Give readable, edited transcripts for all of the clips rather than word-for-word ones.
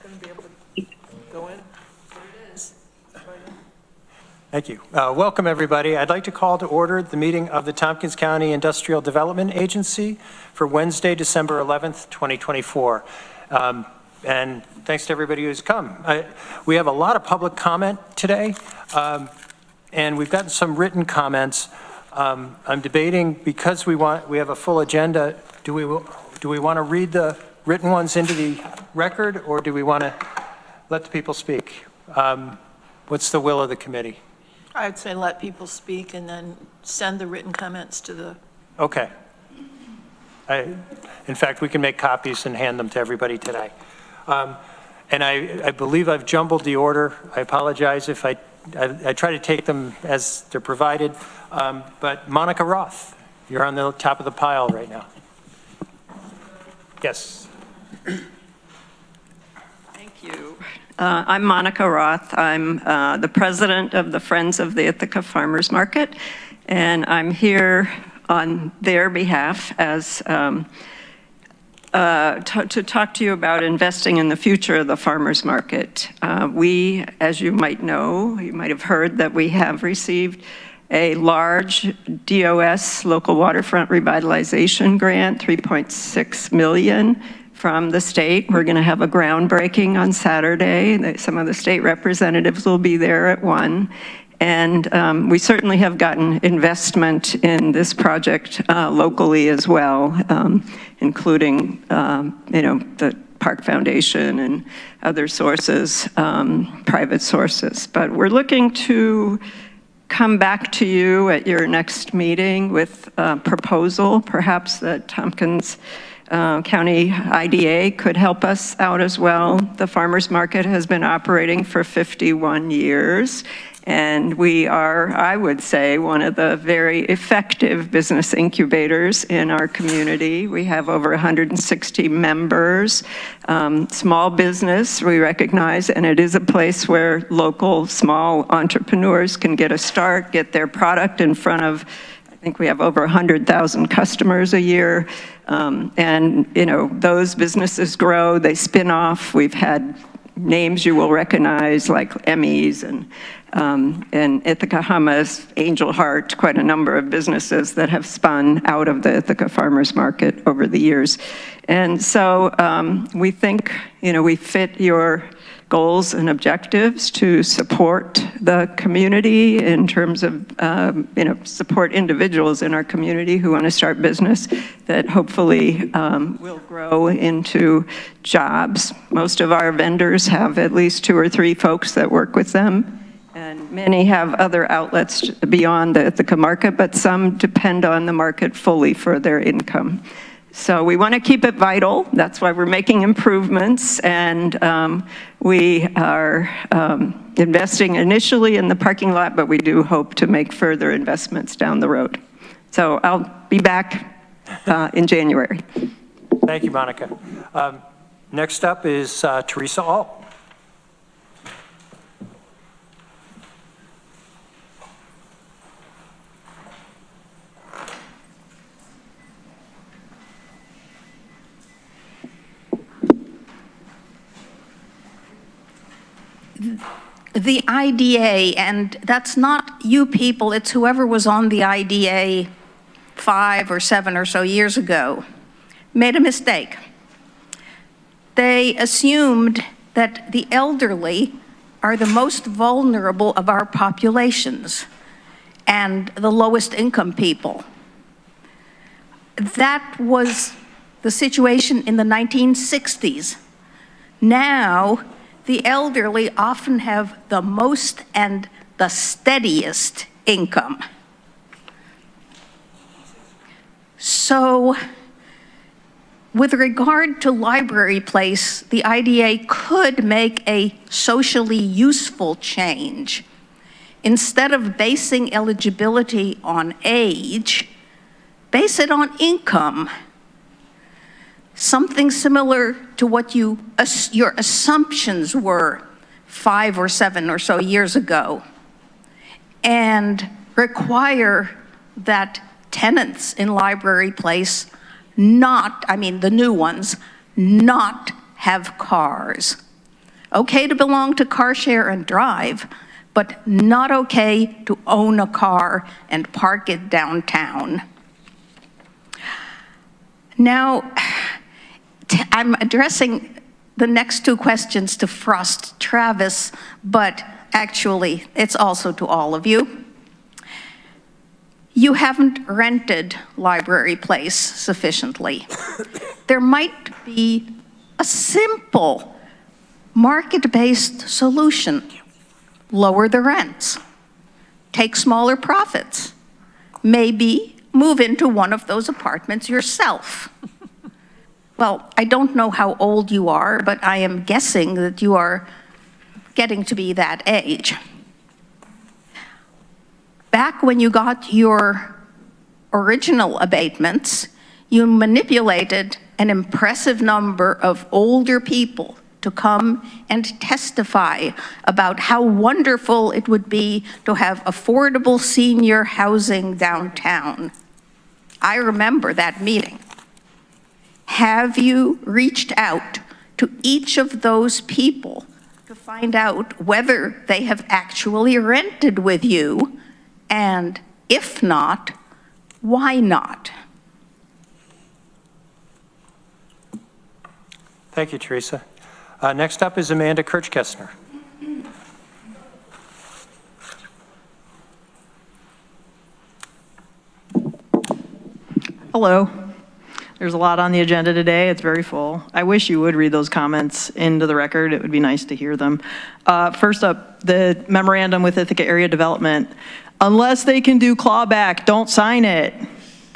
going to be able to go in? There it is. Thank you. Welcome, everybody. I'd like to call to order the meeting of the Tompkins County Industrial Development Agency for Wednesday, December 11th, 2024. And thanks to everybody who's come. We have a lot of public comment today, and we've gotten some written comments. I'm debating, because we have a full agenda, do we want to read the written ones into the record, or do we want to let the people speak? What's the will of the committee? I'd say let people speak and then send the written comments to the... Okay. In fact, we can make copies and hand them to everybody today. And I believe I've jumbled the order. I apologize if I try to take them as they're provided. But Monica Roth, you're on the top of the pile right now. Yes. Thank you. I'm Monica Roth. I'm the president of the Friends of the Ithaca Farmers Market, and I'm here on their behalf as to talk to you about investing in the future of the farmers market. We, as you might know, you might have heard that we have received a large DOS, Local Waterfront Revitalization Grant, $3.6 million from the state. We're going to have a groundbreaking on Saturday. Some of the state representatives will be there at 1. And we certainly have gotten investment in this project locally as well, including, the Park Foundation and other sources, private sources. But we're looking to come back to you at your next meeting with a proposal, perhaps that Tompkins County IDA could help us out as well. The farmers market has been operating for 51 years. And we are, I would say, one of the very effective business incubators in our community. We have over 160 members. Small business, we recognize, and it is a place where local small entrepreneurs can get a start, get their product in front of, I think we have over 100,000 customers a year. And, those businesses grow, they spin off. We've had names you will recognize like Emmys and Ithaca Hummus, Angel Heart, quite a number of businesses that have spun out of the Ithaca Farmers Market over the years. And so we think, we fit your goals and objectives to support the community in terms of, support individuals in our community who want to start business that hopefully will grow into jobs. Most of our vendors have at least 2 or 3 folks that work with them. And many have other outlets beyond the Ithaca market, but some depend on the market fully for their income. So we want to keep it vital. That's why we're making improvements. And we are investing initially in the parking lot, but we do hope to make further investments down the road. So I'll be back in January. Thank you, Monica. Next up is Teresa Alt. The IDA, and that's not you people, it's whoever was on the IDA 5 or 7 or so years ago, made a mistake. They assumed that the elderly are the most vulnerable of our populations and the lowest income people. That was the situation in the 1960s. Now, the elderly often have the most and the steadiest income. So, with regard to Library Place, the IDA could make a socially useful change. Instead of basing eligibility on age, base it on income. Something similar to what your assumptions were 5 or 7 or so years ago, and require that tenants in Library Place the new ones, not have cars. Okay to belong to car share and drive, but not okay to own a car and park it downtown. Now, I'm addressing the next two questions to Frost Travis, but actually, it's also to all of you. You haven't rented Library Place sufficiently. There might be a simple market-based solution. Lower the rents, take smaller profits, maybe move into one of those apartments yourself. Well, I don't know how old you are, but I am guessing that you are getting to be that age. Back when you got your original abatements, you manipulated an impressive number of older people to come and testify about how wonderful it would be to have affordable senior housing downtown. I remember that meeting. Have you reached out to each of those people to find out whether they have actually rented with you? And if not, why not? Thank you, Teresa. Next up is Amanda Kirchkessner. Hello. There's a lot on the agenda today. It's very full. I wish you would read those comments into the record. It would be nice to hear them. First up, the memorandum with Ithaca Area Development. Unless they can do clawback, don't sign it.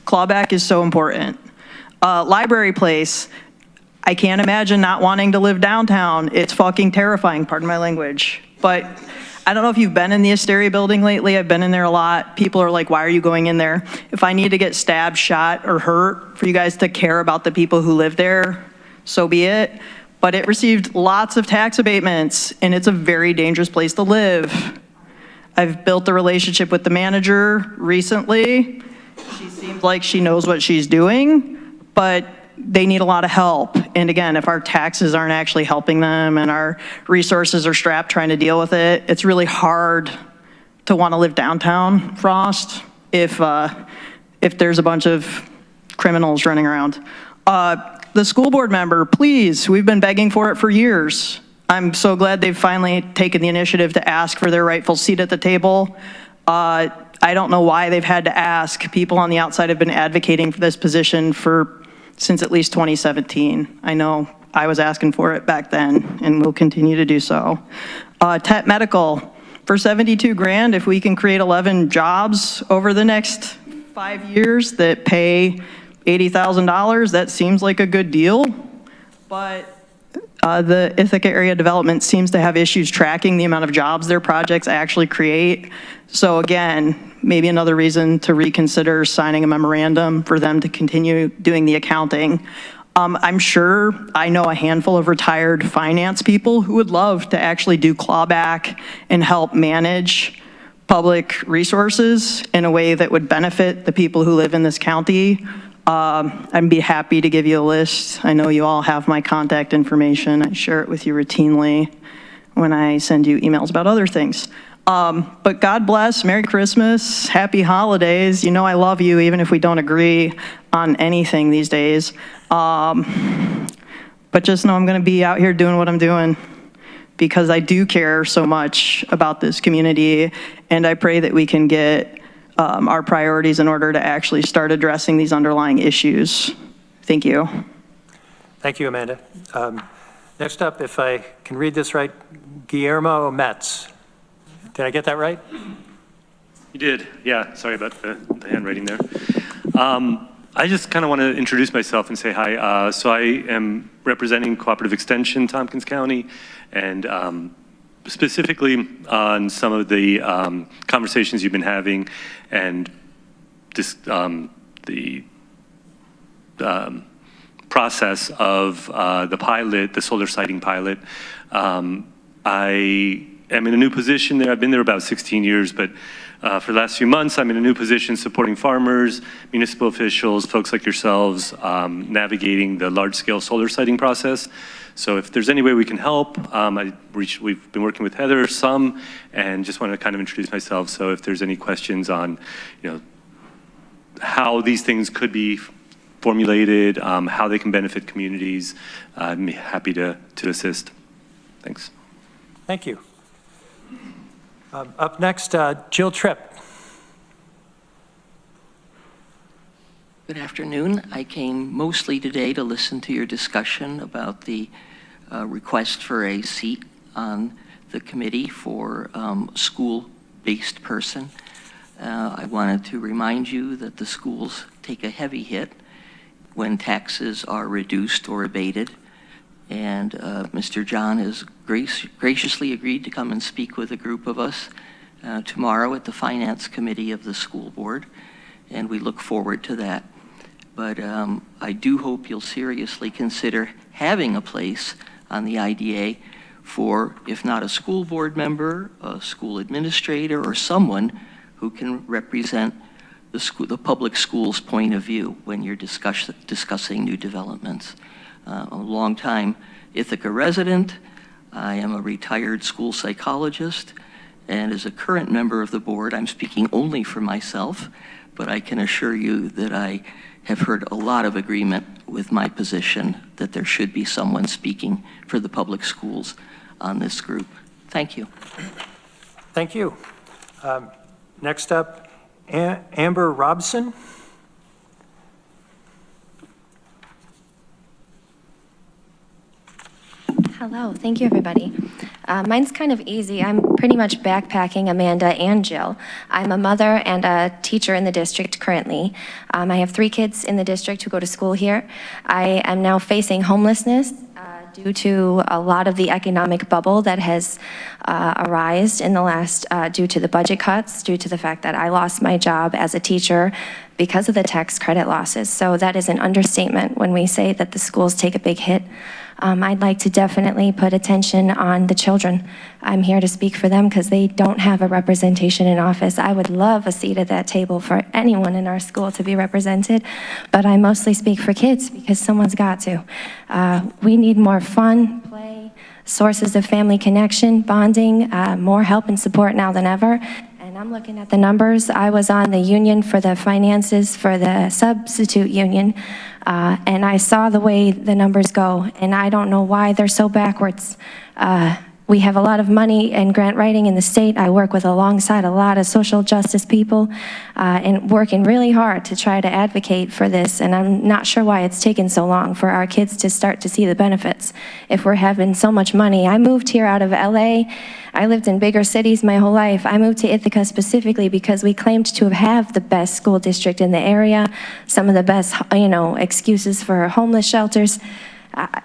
Clawback is so important. Library Place. I can't imagine not wanting to live downtown. It's fucking terrifying, pardon my language. But I don't know if you've been in the Asteria building lately. I've been in there a lot. People are like, why are you going in there? If I need to get stabbed, shot, or hurt for you guys to care about the people who live there, so be it. But it received lots of tax abatements, and it's a very dangerous place to live. I've built a relationship with the manager recently. She seems like she knows what she's doing, but they need a lot of help. And again, if our taxes aren't actually helping them and our resources are strapped trying to deal with it, it's really hard to want to live downtown, Frost, if there's a bunch of criminals running around. The school board member, please, we've been begging for it for years. I'm so glad they've finally taken the initiative to ask for their rightful seat at the table. I don't know why they've had to ask. People on the outside have been advocating for this position since at least 2017. I know I was asking for it back then and will continue to do so. TET Medical, for 72 grand, if we can create 11 jobs over the next 5 years that pay $80,000, that seems like a good deal. But the Ithaca Area Development seems to have issues tracking the amount of jobs their projects actually create. So again, maybe another reason to reconsider signing a memorandum for them to continue doing the accounting. I'm sure I know a handful of retired finance people who would love to actually do clawback and help manage public resources in a way that would benefit the people who live in this county. I'd be happy to give you a list. I know you all have my contact information. I share it with you routinely when I send you emails about other things. But God bless, Merry Christmas, Happy Holidays. You know I love you even if we don't agree on anything these days. But just know I'm gonna be out here doing what I'm doing because I do care so much about this community, and I pray that we can get our priorities in order to actually start addressing these underlying issues. Thank you. Thank you, Amanda. Next up, if I can read this right, Guillermo Metz. Did I get that right? You did, yeah. Sorry about the handwriting there. I just kind of want to introduce myself and say hi. So I am representing Cooperative Extension, Tompkins County, and specifically on some of the conversations you've been having and this, the process of the pilot, the solar siting pilot. I am in a new position there. I've been there about 16 years, but for the last few months, I'm in a new position supporting farmers, municipal officials, folks like yourselves, navigating the large-scale solar siting process. So if there's any way we can help, we've been working with Heather some, and just want to kind of introduce myself. So if there's any questions on, how these things could be formulated, how they can benefit communities, I'm happy to assist. Thanks. Thank you. Up next, Jill Tripp. Good afternoon. I came mostly today to listen to your discussion about the request for a seat on the committee for school-based person. I wanted to remind you that the schools take a heavy hit when taxes are reduced or abated. And Mr. John has graciously agreed to come and speak with a group of us tomorrow at the Finance Committee of the school board, and we look forward to that. But I do hope you'll seriously consider having a place on the IDA for, if not a school board member, a school administrator, or someone who can represent the public school's point of view when you're discussing new developments. A long-time Ithaca resident. I am a retired school psychologist, and as a current member of the board, I'm speaking only for myself, but I can assure you that I have heard a lot of agreement with my position that there should be someone speaking for the public schools on this group. Thank you. Thank you. Next up, Amber Robson. Hello, thank you, everybody. Mine's kind of easy. I'm pretty much backpacking Amanda and Jill. I'm a mother and a teacher in the district currently. I have 3 kids in the district who go to school here. I am now facing homelessness due to a lot of the economic bubble that has arisen in the last, due to the budget cuts, due to the fact that I lost my job as a teacher because of the tax credit losses. So that is an understatement when we say that the schools take a big hit. I'd like to definitely put attention on the children. I'm here to speak for them because they don't have a representation in office. I would love a seat at that table for anyone in our school to be represented, but I mostly speak for kids because someone's got to. We need more fun, play, sources of family connection, bonding, more help and support now than ever. And I'm looking at the numbers. I was on the union for the finances for the substitute union, and I saw the way the numbers go, and I don't know why they're so backwards. We have a lot of money and grant writing in the state. I work with alongside a lot of social justice people and working really hard to try to advocate for this, and I'm not sure why it's taken so long for our kids to start to see the benefits if we're having so much money. I moved here out of LA. I lived in bigger cities my whole life. I moved to Ithaca specifically because we claimed to have the best school district in the area, some of the best, excuses for homeless shelters.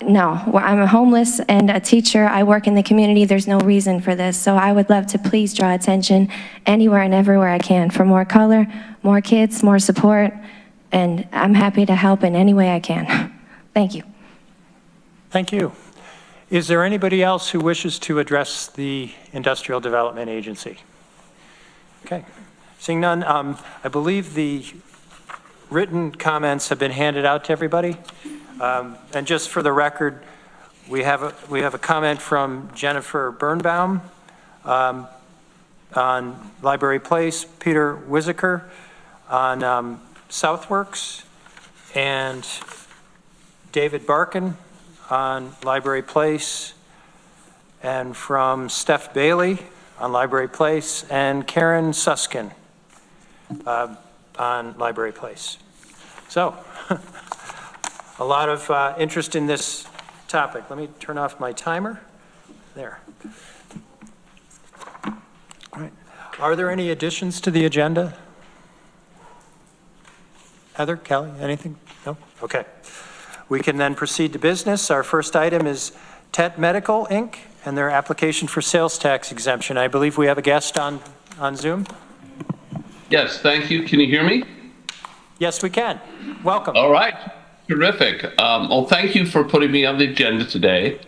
No, I'm a homeless and a teacher. I work in the community. There's no reason for this. So I would love to please draw attention anywhere and everywhere I can for more color, more kids, more support, and I'm happy to help in any way I can. Thank you. Thank you. Is there anybody else who wishes to address the Industrial Development Agency? Okay. Seeing none, I believe the written comments have been handed out to everybody. And just for the record, we have a comment from Jennifer Birnbaum on Library Place, Peter Wiziker on Southworks, and David Barkin on Library Place, and from Steph Bailey on Library Place, and Karen Suskin on Library Place. So, a lot of interest in this topic. Let me turn off my timer. There. All right. Are there any additions to the agenda? Heather, Kelly, anything? No? Okay. We can then proceed to business. Our first item is TET Medical, Inc., and their application for sales tax exemption. I believe we have a guest on Zoom. Yes, thank you. Can you hear me? Yes, we can. Welcome. All right. Terrific. Well, thank you for putting me on the agenda today.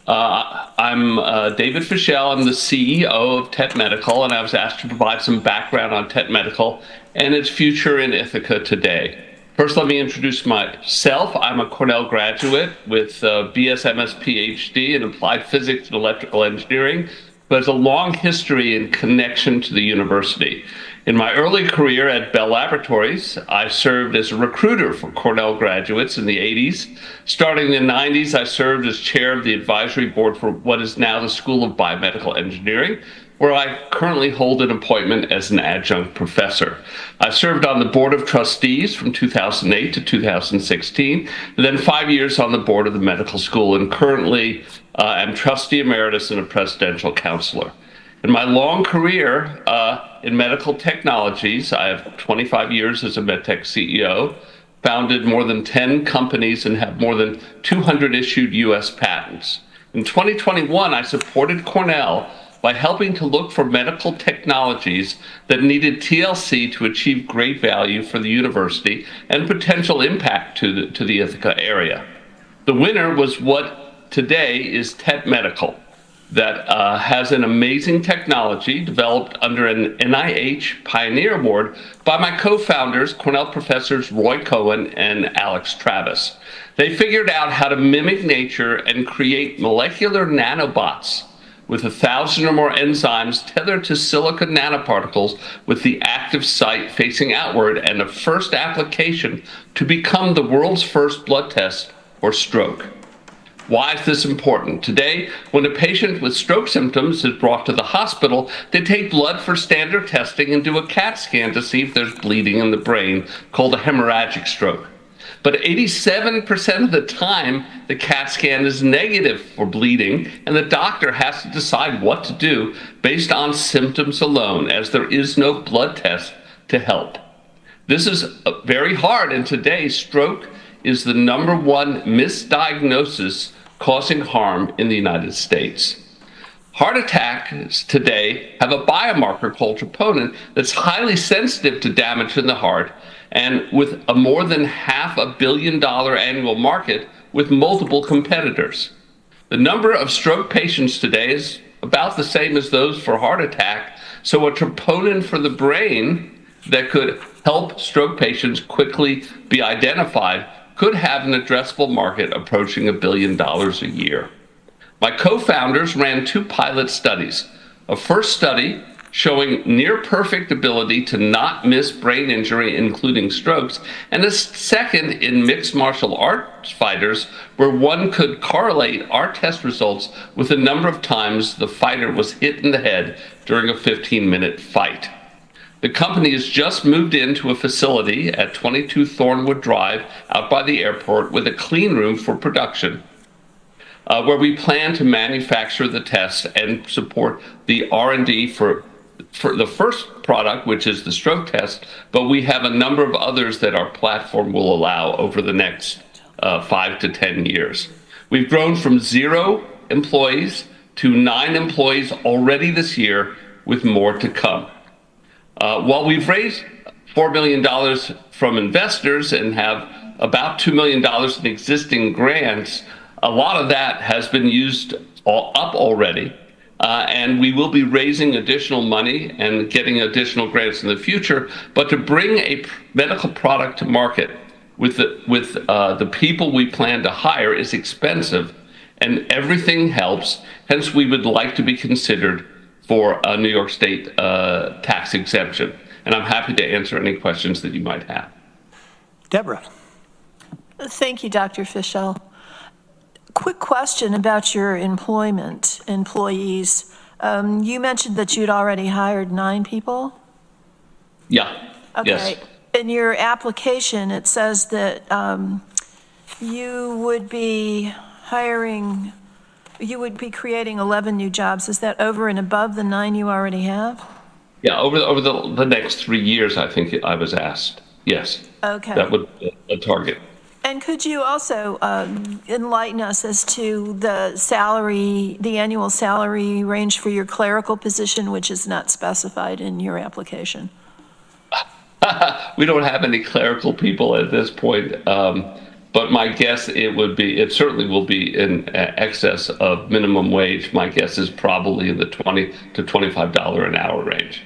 I'm David Fischel. I'm the CEO of TET Medical, and I was asked to provide some background on TET Medical and its future in Ithaca today. First, let me introduce myself. I'm a Cornell graduate with BS/MS PhD in applied physics and electrical engineering, but has a long history in connection to the university. In my early career at Bell Laboratories, I served as a recruiter for Cornell graduates in the 80s. Starting in the 90s, I served as chair of the advisory board for what is now the School of Biomedical Engineering, where I currently hold an appointment as an adjunct professor. I served on the Board of Trustees from 2008 to 2016, and then 5 years on the board of the medical school, and currently am trustee emeritus and a presidential counselor. In my long career in medical technologies, I have 25 years as a medtech CEO, founded more than 10 companies, and have more than 200 issued U.S. patents. In 2021, I supported Cornell by helping to look for medical technologies that needed TLC to achieve great value for the university and potential impact to the Ithaca area. The winner was what today is TET Medical, that has an amazing technology developed under an NIH Pioneer Award by my co-founders, Cornell professors Roy Cohen and Alex Travis. They figured out how to mimic nature and create molecular nanobots with 1,000 or more enzymes tethered to silicon nanoparticles with the active site facing outward, and the first application to become the world's first blood test for stroke. Why is this important? Today, when a patient with stroke symptoms is brought to the hospital, they take blood for standard testing and do a CAT scan to see if there's bleeding in the brain, called a hemorrhagic stroke. But 87% of the time, the CAT scan is negative for bleeding, and the doctor has to decide what to do based on symptoms alone, as there is no blood test to help. This is very hard, and today, stroke is the #1 misdiagnosis causing harm in the United States. Heart attacks today have a biomarker called troponin that's highly sensitive to damage in the heart, and with a more than $500 million annual market with multiple competitors. The number of stroke patients today is about the same as those for heart attack, so a troponin for the brain that could help stroke patients quickly be identified could have an addressable market approaching $1 billion a year. My co-founders ran 2 pilot studies. A first study showing near-perfect ability to not miss brain injury, including strokes, and a second in mixed martial arts fighters, where one could correlate our test results with the number of times the fighter was hit in the head during a 15-minute fight. The company has just moved into a facility at 22 Thornwood Drive out by the airport with a clean room for production, where we plan to manufacture the tests and support the R&D for the first product, which is the stroke test, but we have a number of others that our platform will allow over the next 5 to 10 years. We've grown from 0 employees to 9 employees already this year, with more to come. While we've raised $4 million from investors and have about $2 million in existing grants, a lot of that has been used up already. And we will be raising additional money and getting additional grants in the future. But to bring a medical product to market with the people we plan to hire is expensive, and everything helps. Hence, we would like to be considered for a New York State tax exemption. And I'm happy to answer any questions that you might have. Deborah. Thank you, Dr. Fischel. Quick question about your employees. You mentioned that you'd already hired 9 people? Yeah. Okay. Yes. In your application, it says that you would be creating 11 new jobs. Is that over and above the 9 you already have? Yeah, over the next 3 years, I think I was asked. Yes. Okay. That would be a target. And could you also enlighten us as to the annual salary range for your clerical position, which is not specified in your application? We don't have any clerical people at this point. But my guess, it certainly will be in excess of minimum wage. My guess is probably in the $20 to $25 an hour range.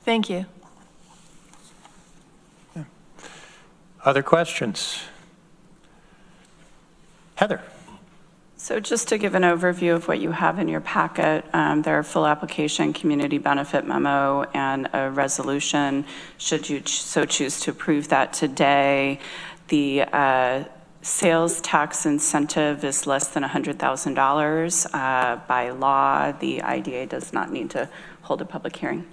Thank you. Other questions? Heather. So just to give an overview of what you have in your packet, there are full application, community benefit memo, and a resolution, should you so choose to approve that today. The sales tax incentive is less than $100,000. By law, the IDA does not need to hold a public hearing.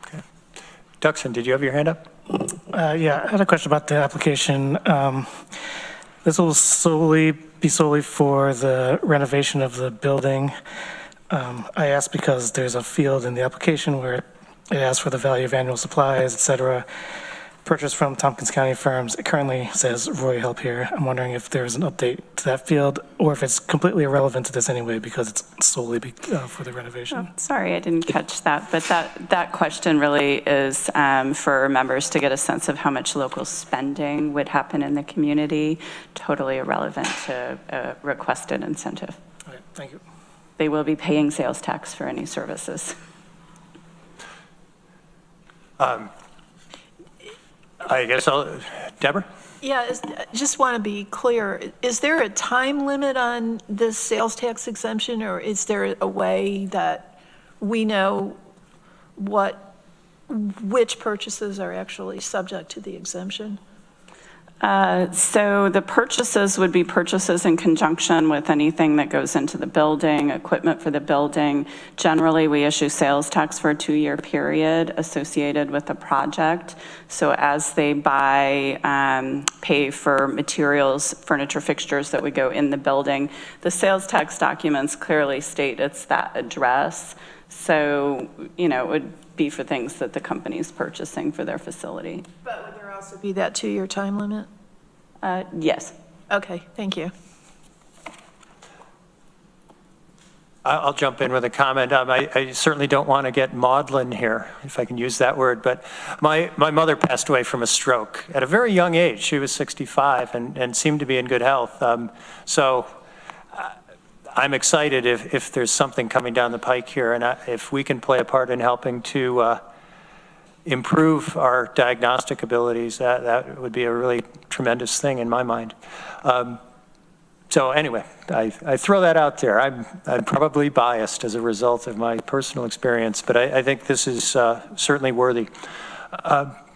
Okay. Duxon, did you have your hand up? Yeah, I had a question about the application. This will be solely for the renovation of the building. I asked because there's a field in the application where it asks for the value of annual supplies, et cetera, purchased from Tompkins County firms. It currently says Roy Help here. I'm wondering if there's an update to that field or if it's completely irrelevant to this anyway because it's solely for the renovation. Oh, sorry, I didn't catch that, but that question really is for members to get a sense of how much local spending would happen in the community, totally irrelevant to a requested incentive. All right, thank you. They will be paying sales tax for any services. I guess Deborah? Yeah, just want to be clear. Is there a time limit on this sales tax exemption, or is there a way that we know which purchases are actually subject to the exemption? So the purchases would be purchases in conjunction with anything that goes into the building, equipment for the building. Generally, we issue sales tax for a 2-year period associated with the project. So as they buy, pay for materials, furniture, fixtures that would go in the building, the sales tax documents clearly state it's that address. So, it would be for things that the company's purchasing for their facility. But would there also be that 2-year time limit? Yes. Okay, thank you. I'll jump in with a comment. I certainly don't want to get maudlin here, if I can use that word, but my mother passed away from a stroke at a very young age. She was 65 and seemed to be in good health. So I'm excited if there's something coming down the pike here, and if we can play a part in helping to improve our diagnostic abilities, that would be a really tremendous thing in my mind. So anyway, I throw that out there. I'm probably biased as a result of my personal experience, but I think this is certainly worthy.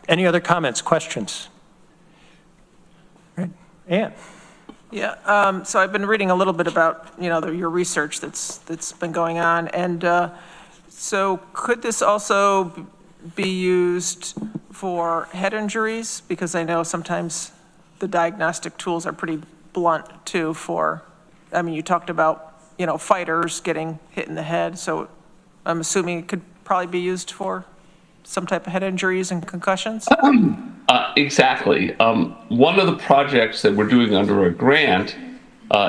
Any other comments, questions? Right. Ann. Yeah, so I've been reading a little bit about, your research that's been going on. And so could this also be used for head injuries? Because I know sometimes the diagnostic tools are pretty blunt too you talked about, fighters getting hit in the head. So I'm assuming it could probably be used for some type of head injuries and concussions? Exactly. One of the projects that we're doing under a grant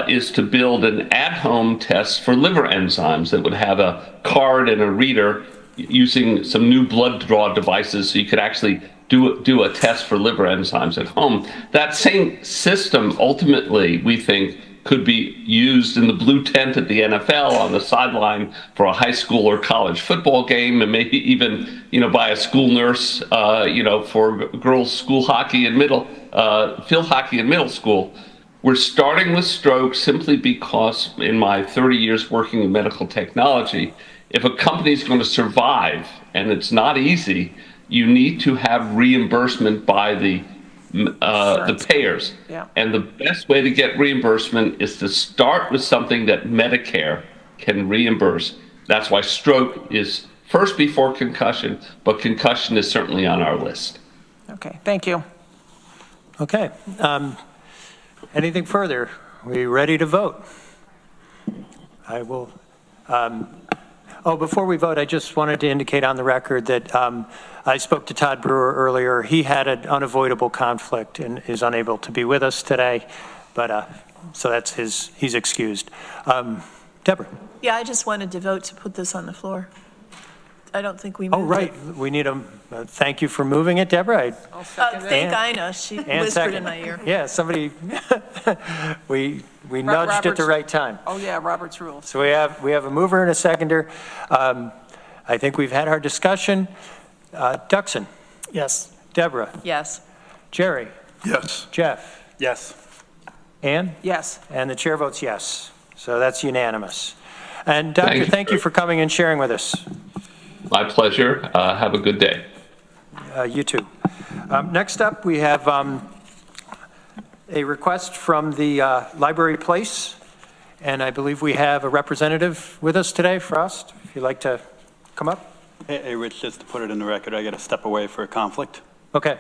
is to build an at-home test for liver enzymes that would have a card and a reader using some new blood draw devices so you could actually do a test for liver enzymes at home. That same system ultimately, we think, could be used in the blue tent at the NFL on the sideline for a high school or college football game, and maybe even, by a school nurse, for girls' school hockey and field hockey in middle school. We're starting with stroke simply because in my 30 years working in medical technology, if a company is going to survive, and it's not easy, you need to have reimbursement by the payers. Yeah. And the best way to get reimbursement is to start with something that Medicare can reimburse. That's why stroke is first before concussion, but concussion is certainly on our list. Okay, thank you. Okay. Anything further? Are we ready to vote? I will. Before we vote, I just wanted to indicate on the record that I spoke to Todd Brewer earlier. He had an unavoidable conflict and is unable to be with us today, but so that's he's excused. Deborah. Yeah, I just wanted to vote to put this on the floor. I don't think we Oh, moved right, it. we need a, thank you for moving it, Deborah. I'll second that. Thank Ina, she And whispered second. in my ear. Yeah, somebody, we nudged at the right time. Oh, yeah, Robert's rules. So we have a mover and a seconder. I think we've had our discussion. Duxon, Yes. Deborah, Yes. Jerry, Yes. Jeff, Yes. Ann, Yes. and the chair votes yes. So that's unanimous. And Doctor, Thank you. thank you for coming and sharing with us. My pleasure. Have a good day. You too. Next up, we have a request from the Library Place, and I believe we have a representative with us today, Frost, if you'd like to come up. Hey, Rich, just to put it in the record, I got to step away for a conflict. Okay.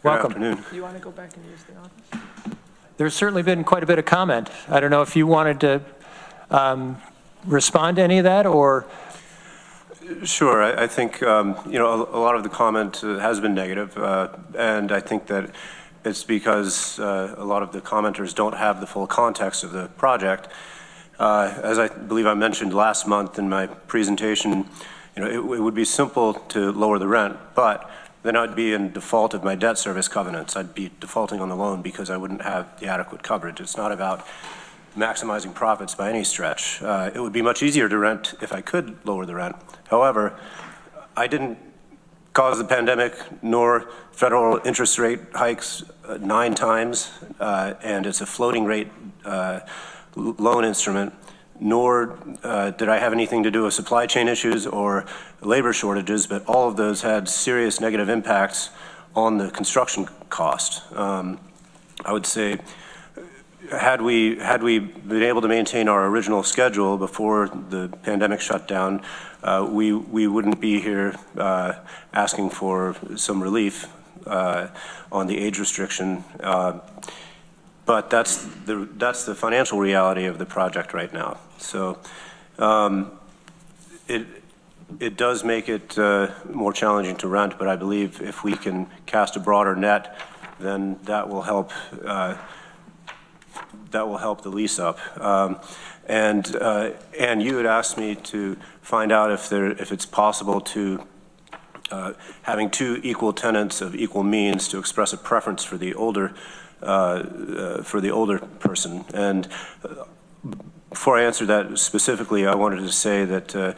Welcome. Good afternoon. You want to go back and use the office? There's certainly been quite a bit of comment. I don't know if you wanted to respond to any of that, or? Sure. I think, a lot of the comment has been negative, and I think that it's because a lot of the commenters don't have the full context of the project. As I believe I mentioned last month in my presentation, it would be simple to lower the rent, but then I'd be in default of my debt service covenants. I'd be defaulting on the loan because I wouldn't have the adequate coverage. It's not about maximizing profits by any stretch. It would be much easier to rent if I could lower the rent. However, I didn't cause the pandemic nor federal interest rate hikes 9 times, and it's a floating rate loan instrument, nor did I have anything to do with supply chain issues or labor shortages, but all of those had serious negative impacts on the construction cost. I would say, had we been able to maintain our original schedule before the pandemic shut down, we wouldn't be here asking for some relief on the age restriction. But that's the financial reality of the project right now. So it does make it more challenging to rent, but I believe if we can cast a broader net, then that will help the lease up. And you had asked me to find out if it's possible to having 2 equal tenants of equal means to express a preference for the older person. And before I answer that specifically, I wanted to say that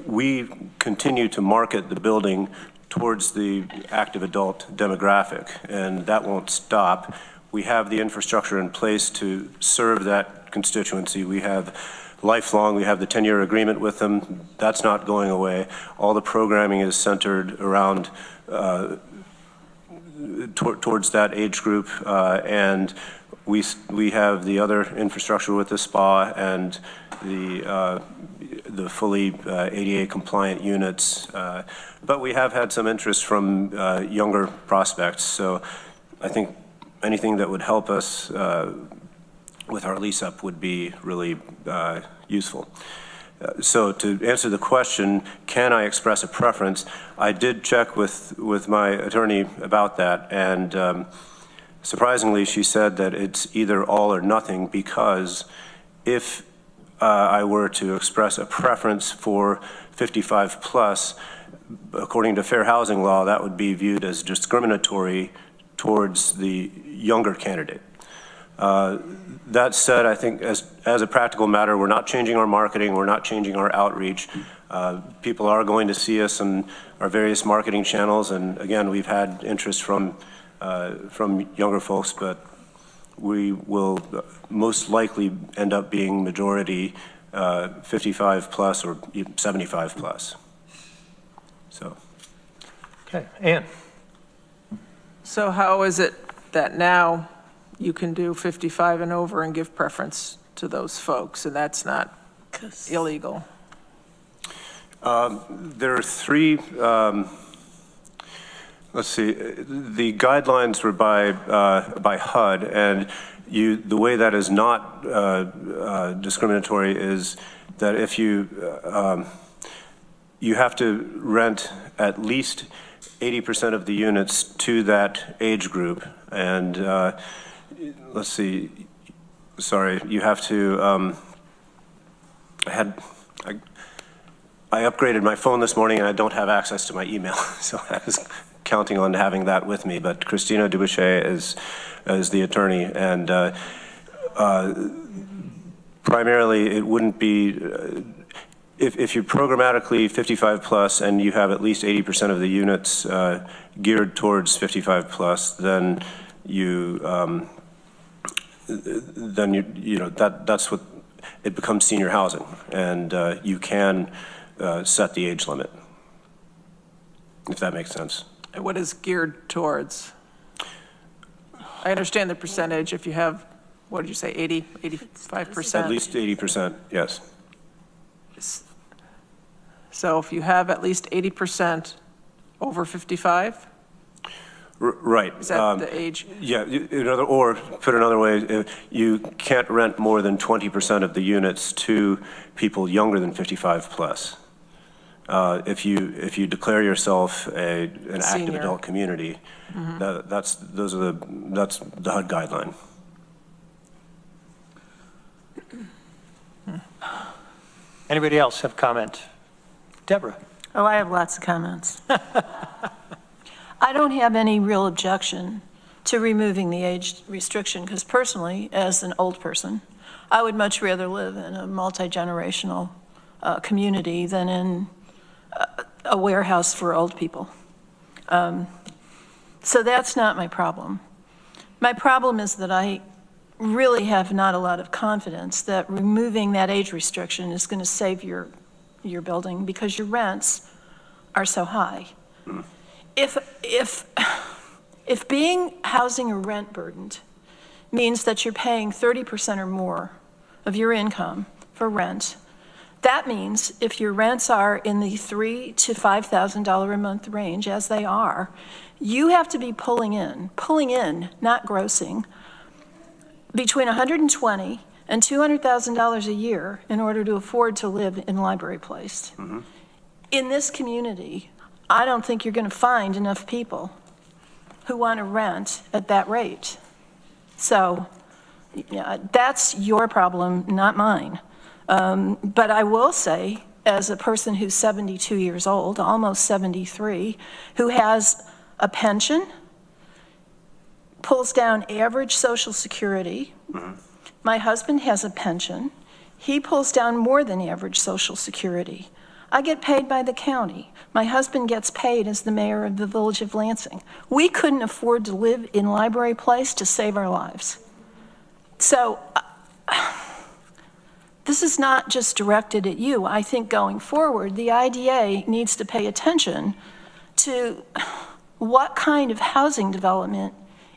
we continue to market the building towards the active adult demographic, and that won't stop. We have the infrastructure in place to serve that constituency. We have lifelong, we have the 10-year agreement with them. That's not going away. All the programming is centered around towards that age group, and we have the other infrastructure with the spa and the fully ADA compliant units, but we have had some interest from younger prospects. So I think anything that would help us with our lease up would be really useful. So to answer the question, can I express a preference? I did check with my attorney about that, and surprisingly, she said that it's either all or nothing, because if I were to express a preference for 55 plus, according to fair housing law, that would be viewed as discriminatory towards the younger candidate. That said, I think as a practical matter, we're not changing our marketing, we're not changing our outreach. People are going to see us in our various marketing channels, and again, we've had interest from younger folks, but we will most likely end up being majority 55 plus or 75 plus. So. Okay, Ann. So how is it that now you can do 55 and over and give preference to those folks, and that's not illegal? There are 3, let's see, the guidelines were by HUD, and the way that is not discriminatory is that if you have to rent at least 80% of the units to that age group, and let's see, sorry, you have to, I upgraded my phone this morning and I don't have access to my email, so I was counting on having that with me. But Christina Duboucher is the attorney, and primarily it wouldn't be, if you're programmatically 55 plus and you have at least 80% of the units geared towards 55 plus, then that's what it becomes, senior housing, and you can set the age limit, if that makes sense. And what is geared towards? I understand the percentage. If you have, what did you say, 80, 85%? At least 80%, yes. So if you have at least 80% over 55? Right. Is that the age? Yeah, or put another way, you can't rent more than 20% of the units to people younger than 55 plus. If you declare yourself an active adult community, that's the HUD guideline. Anybody else have comment? Deborah. Oh, I have lots of comments. I don't have any real objection to removing the age restriction, because personally, as an old person, I would much rather live in a multi-generational community than in a warehouse for old people. So that's not my problem. My problem is that I really have not a lot of confidence that removing that age restriction is going to save your building, because your rents are so high. If being housing or rent burdened means that you're paying 30% or more of your income for rent, that means if your rents are in the $3,000 to $5,000 a month range, as they are, you have to be pulling in, not grossing, between $120,000 and $200,000 a year in order to afford to live in Library Place. In this community, I don't think you're going to find enough people who want to rent at that rate. So yeah, that's your problem, not mine. But I will say, as a person who's 72 years old, almost 73, who has a pension, pulls down average Social Security. My husband has a pension. He pulls down more than average Social Security. I get paid by the county. My husband gets paid as the mayor of the village of Lansing. We couldn't afford to live in Library Place to save our lives. So this is not just directed at you. I think going forward, the IDA needs to pay attention to what kind of housing development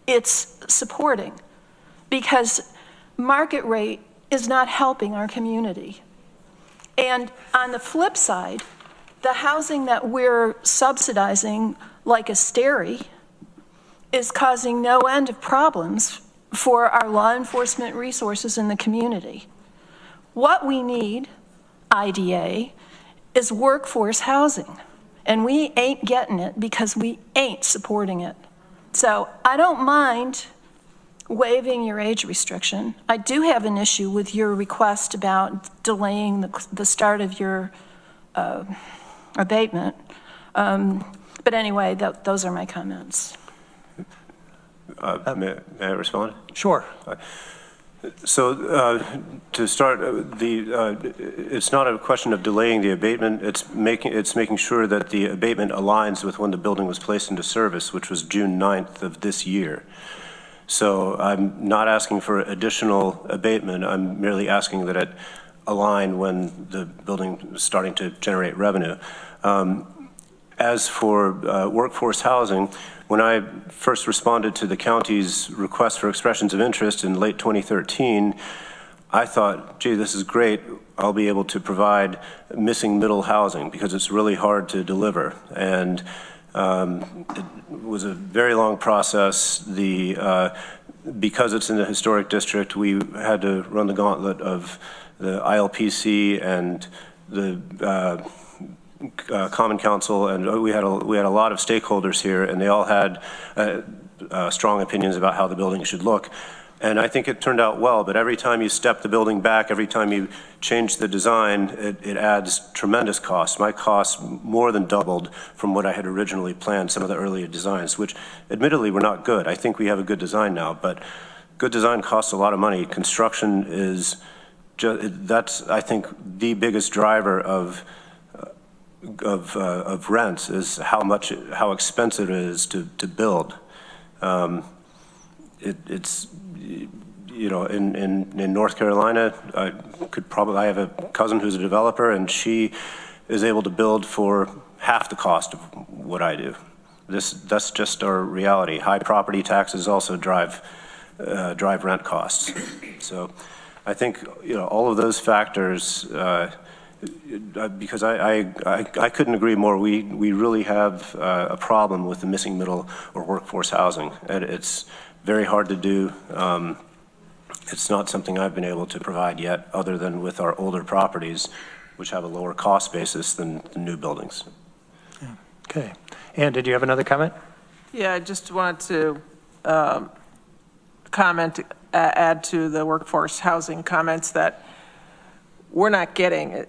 it's supporting, because market rate is not helping our community. And on the flip side, the housing that we're subsidizing, like Asteri, is causing no end of problems for our law enforcement resources in the community. What we need, IDA, is workforce housing, and we ain't getting it because we ain't supporting it. So I don't mind waiving your age restriction. I do have an issue with your request about delaying the start of your abatement. But anyway, those are my comments. May I respond? Sure. So to start, it's not a question of delaying the abatement. It's making sure that the abatement aligns with when the building was placed into service, which was June 9th of this year. So I'm not asking for additional abatement. I'm merely asking that it align when the building is starting to generate revenue. As for workforce housing, when I first responded to the county's request for expressions of interest in late 2013, I thought, gee, this is great. I'll be able to provide missing middle housing because it's really hard to deliver. And it was a very long process. Because it's in the historic district, we had to run the gauntlet of the ILPC and the Common Council, and we had a lot of stakeholders here, and they all had strong opinions about how the building should look. And I think it turned out well, but every time you step the building back, every time you change the design, it adds tremendous costs. My costs more than doubled from what I had originally planned, some of the earlier designs, which admittedly were not good. I think we have a good design now, but good design costs a lot of money. Construction is that's, I think, the biggest driver of rents is how expensive it is to build. It's, you know, in North Carolina, I have a cousin who's a developer, and she is able to build for half the cost of what I do. That's just our reality. High property taxes also drive rent costs. So I think, you know, all of those factors, because I couldn't agree more. We really have a problem with the missing middle or workforce housing, and it's very hard to do. It's not something I've been able to provide yet, other than with our older properties, which have a lower cost basis than the new buildings. Yeah. Okay. Ann, did you have another comment? Yeah, I just wanted to add to the workforce housing comments that we're not getting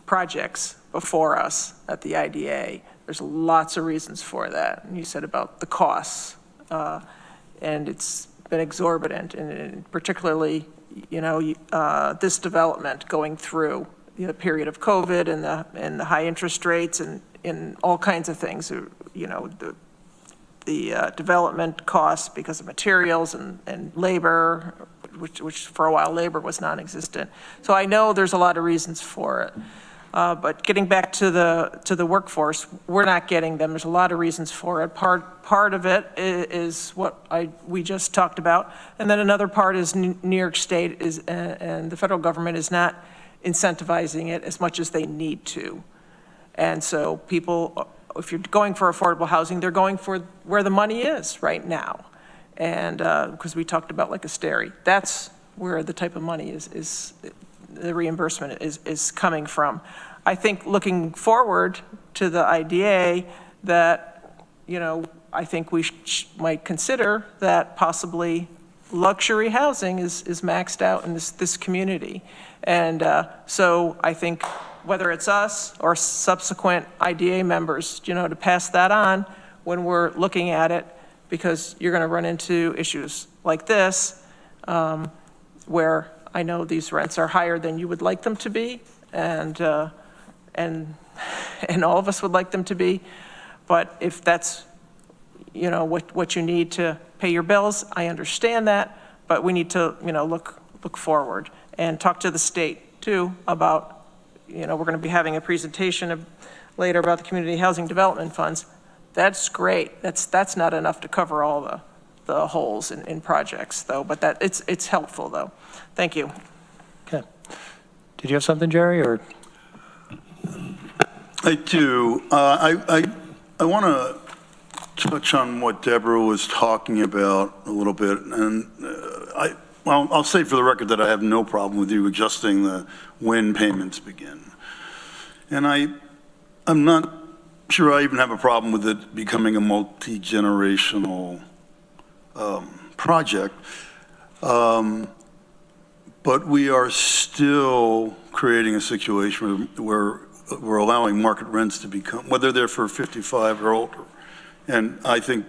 projects before us at the IDA. There's lots of reasons for that. And you said about the costs, and it's been exorbitant, and particularly, you know, this development going through the period of COVID and the high interest rates and all kinds of things. You know, the development costs because of materials and labor, which for a while labor was non-existent. So I know there's a lot of reasons for it. But getting back to the workforce, we're not getting them. There's a lot of reasons for it. Part of it is what we just talked about, and then another part is New York State and the federal government is not incentivizing it as much as they need to. And so people, if you're going for affordable housing, they're going for where the money is right now, and because we talked about like Asteri, that's where the type of money is the reimbursement is coming from. I think looking forward to the IDA that, you know, I think we might consider that possibly luxury housing is maxed out in this community. And so I think whether it's us or subsequent IDA members, you know, to pass that on when we're looking at it, because you're going to run into issues like this where I know these rents are higher than you would like them to be, and all of us would like them to be. But if that's, you know, what you need to pay your bills, I understand that. But we need to, you know, look forward and talk to the state too about, you know, we're going to be having a presentation later about the community housing development funds. That's great. That's not enough to cover all the holes in projects though. But that it's helpful though. Thank you. Okay. Did you have something, Jerry, or? I do. I want to touch on what Deborah was talking about a little bit, and I'll say for the record that I have no problem with you adjusting the when payments begin. And I'm not sure I even have a problem with it becoming a multi-generational project. But we are still creating a situation where we're allowing market rents to become, whether they're for 55 or older. And I think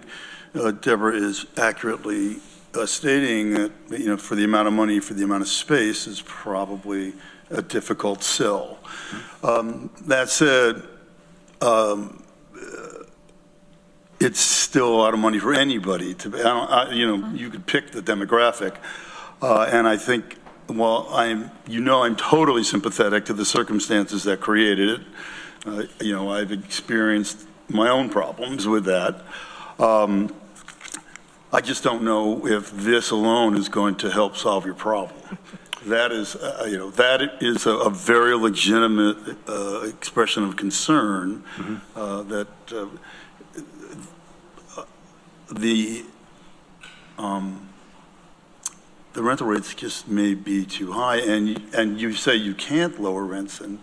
Deborah is accurately stating that, you know, for the amount of money, for the amount of space is probably a difficult sell. That said, it's still a lot of money for anybody to, you know, you could pick the demographic. And I think, well, I'm totally sympathetic to the circumstances that created it. You know, I've experienced my own problems with that. I just don't know if this alone is going to help solve your problem. That is, you know, that is a very legitimate expression of concern that the rental rates just may be too high, and you say you can't lower rents, and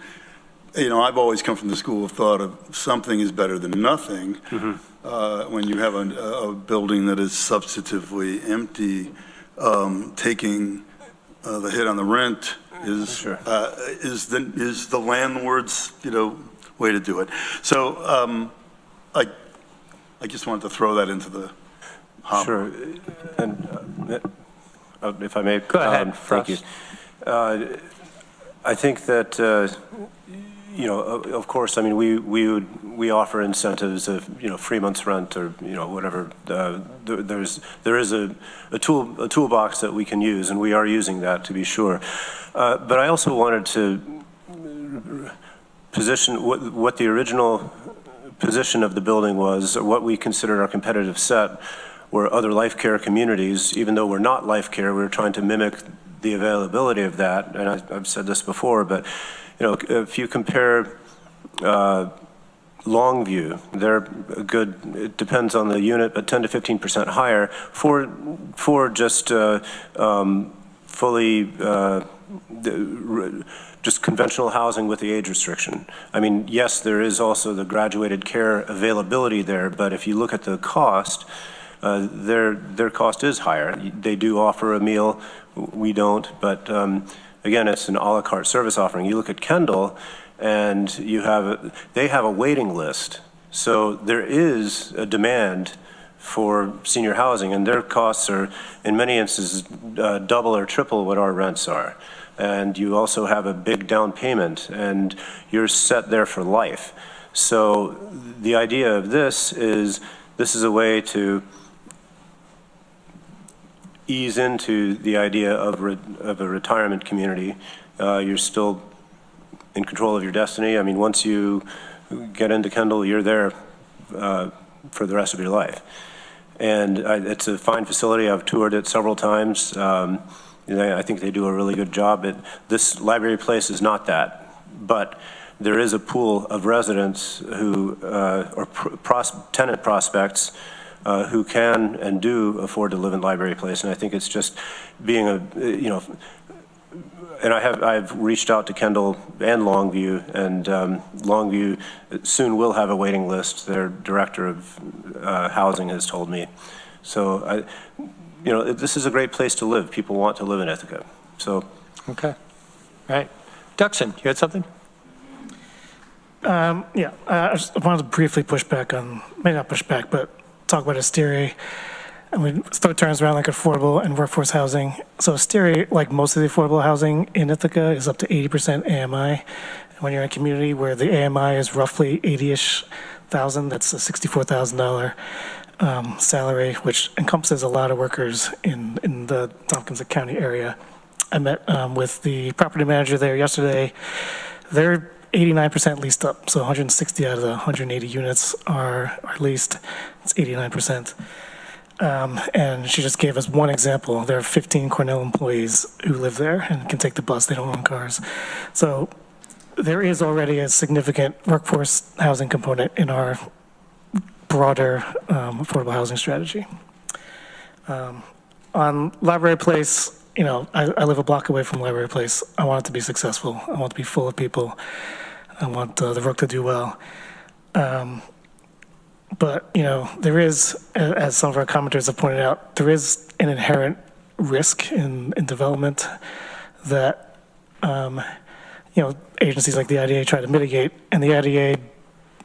you know, I've always come from the school of thought of something is better than nothing. When you have a building that is substantively empty, taking the hit on the rent is the landlord's, way to do it. So I just wanted to throw that into the hopper. Sure. And if I may. Go ahead. Thank you. I think that, of course, I mean, we offer incentives of, free month's rent or, whatever. There is a toolbox that we can use, and we are using that, to be sure. But I also wanted to position what the original position of the building was, or what we considered our competitive set, were other life care communities. Even though we're not life care, we're trying to mimic the availability of that. And I've said this before, but if you compare Longview, they're good. It depends on the unit, but 10 to 15% higher for just fully just conventional housing with the age restriction. I mean, yes, there is also the graduated care availability there, but if you look at the cost, their cost is higher. They do offer a meal, we don't, but again, it's an a la carte service offering. You look at Kendall, and they have a waiting list. So there is a demand for senior housing, and their costs are, in many instances, double or triple what our rents are. And you also have a big down payment, and you're set there for life. So the idea of this is a way to ease into the idea of a retirement community. You're still in control of your destiny. I mean, once you get into Kendall, you're there for the rest of your life. And it's a fine facility. I've toured it several times. I think they do a really good job. This Library Place is not that, but there is a pool of residents who, or tenant prospects, who can and do afford to live in Library Place. And I think it's just being and I've reached out to Kendall and Longview, and Longview soon will have a waiting list. Their director of housing has told me. So this is a great place to live. People want to live in Ithaca. So. Okay. All right. Duxon, you had something? I just wanted to briefly push back on, maybe not push back, but talk about Asteri. I mean, it turns around like affordable and workforce housing. So Asteri, like most of the affordable housing in Ithaca, is up to 80% AMI. And when you're in a community where the AMI is roughly 80-ish thousand, that's a $64,000 salary, which encompasses a lot of workers in the Tompkins County area. I met with the property manager there yesterday. They're 89% leased up, so 160 out of the 180 units are leased. It's 89%. And she just gave us one example. There are 15 Cornell employees who live there and can take the bus. They don't own cars. So there is already a significant workforce housing component in our broader affordable housing strategy. On Library Place, I live a block away from Library Place. I want it to be successful. I want it to be full of people. I want the Rook to do well. But, there is, as some of our commenters have pointed out, there is an inherent risk in development that, agencies like the IDA try to mitigate. And the IDA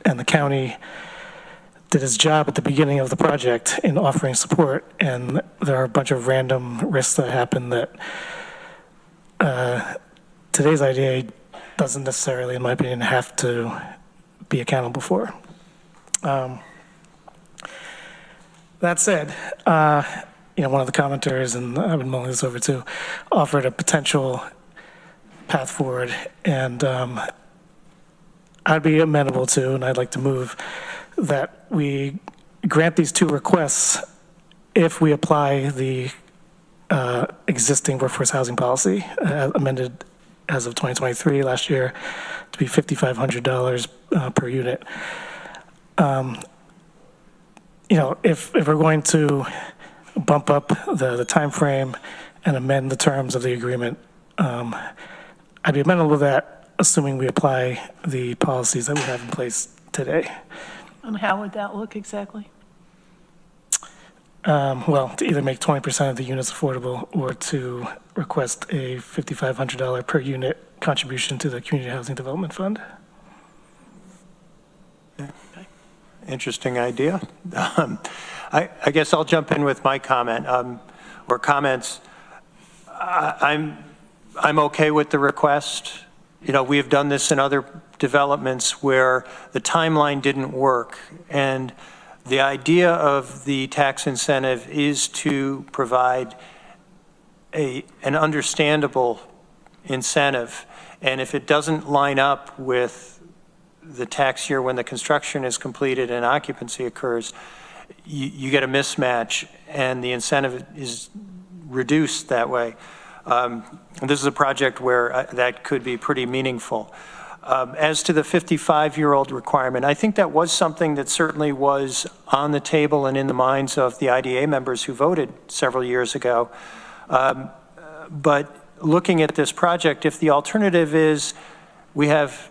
and the county did its job at the beginning of the project in offering support. And there are a bunch of random risks that happen that today's IDA doesn't necessarily, in my opinion, have to be accountable for. That said, one of the commenters, and I've been mulling this over too, offered a potential path forward, and I'd be amenable to, and I'd like to move, that we grant these two requests if we apply the existing workforce housing policy amended as of 2023 last year to be $5,500 per unit. If we're going to bump up the time frame and amend the terms of the agreement, I'd be amenable to that, assuming we apply the policies that we have in place today. And how would that look exactly? well, to either make 20% of the units affordable or to request a $5,500 per unit contribution to the Community Housing Development Fund. Interesting idea. I guess I'll jump in with my comment, or comments. I'm okay with the request. You know, we have done this in other developments where the timeline didn't work, and the idea of the tax incentive is to provide an understandable incentive, and if it doesn't line up with the tax year when the construction is completed and occupancy occurs, you get a mismatch, and the incentive is reduced that way. This is a project where that could be pretty meaningful. As to the 55-year-old requirement, I think that was something that certainly was on the table and in the minds of the IDA members who voted several years ago. But looking at this project, if the alternative is we have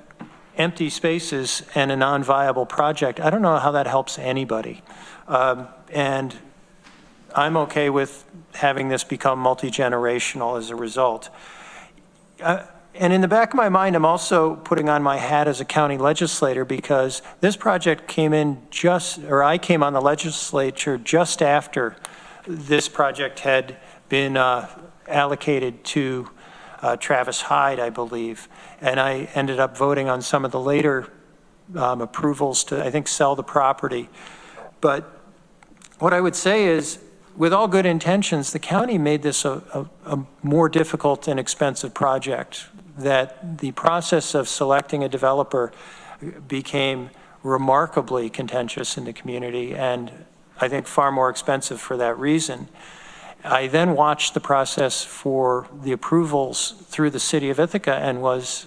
empty spaces and a non-viable project, I don't know how that helps anybody. And I'm okay with having this become multi-generational as a result. And in the back of my mind, I'm also putting on my hat as a county legislator because this project came in I came on the legislature just after this project had been allocated to Travis Hyde, I believe. And I ended up voting on some of the later approvals to, I think, sell the property. But what I would say is, with all good intentions, the county made this a more difficult and expensive project, that the process of selecting a developer became remarkably contentious in the community, and I think far more expensive for that reason. I then watched the process for the approvals through the city of Ithaca and was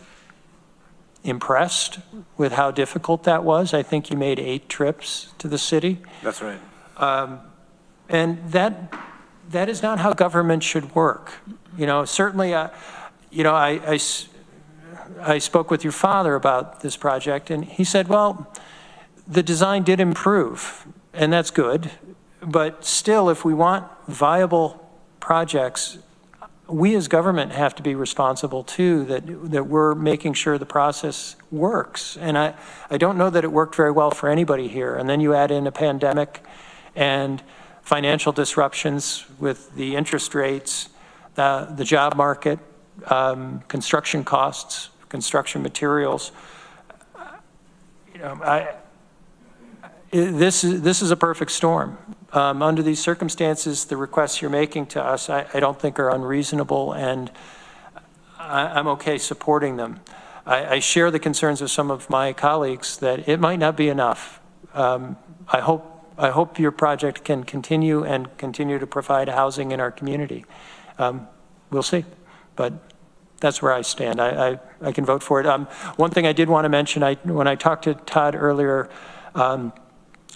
impressed with how difficult that was. I think you made 8 trips to the city. That's right. And that is not how government should work. You know, certainly, you know, I spoke with your father about this project, and he said, well, the design did improve, and that's good. But still, if we want viable projects, we as government have to be responsible too, that we're making sure the process works. And I don't know that it worked very well for anybody here. And then you add in a pandemic and financial disruptions with the interest rates, the job market, construction costs, construction materials. You know, this is a perfect storm. Under these circumstances, the requests you're making to us, I don't think are unreasonable, and I'm okay supporting them. I share the concerns of some of my colleagues that it might not be enough. I hope your project can continue to provide housing in our community. We'll see, but that's where I stand. I can vote for it. One thing I did want to mention, when I talked to Todd earlier,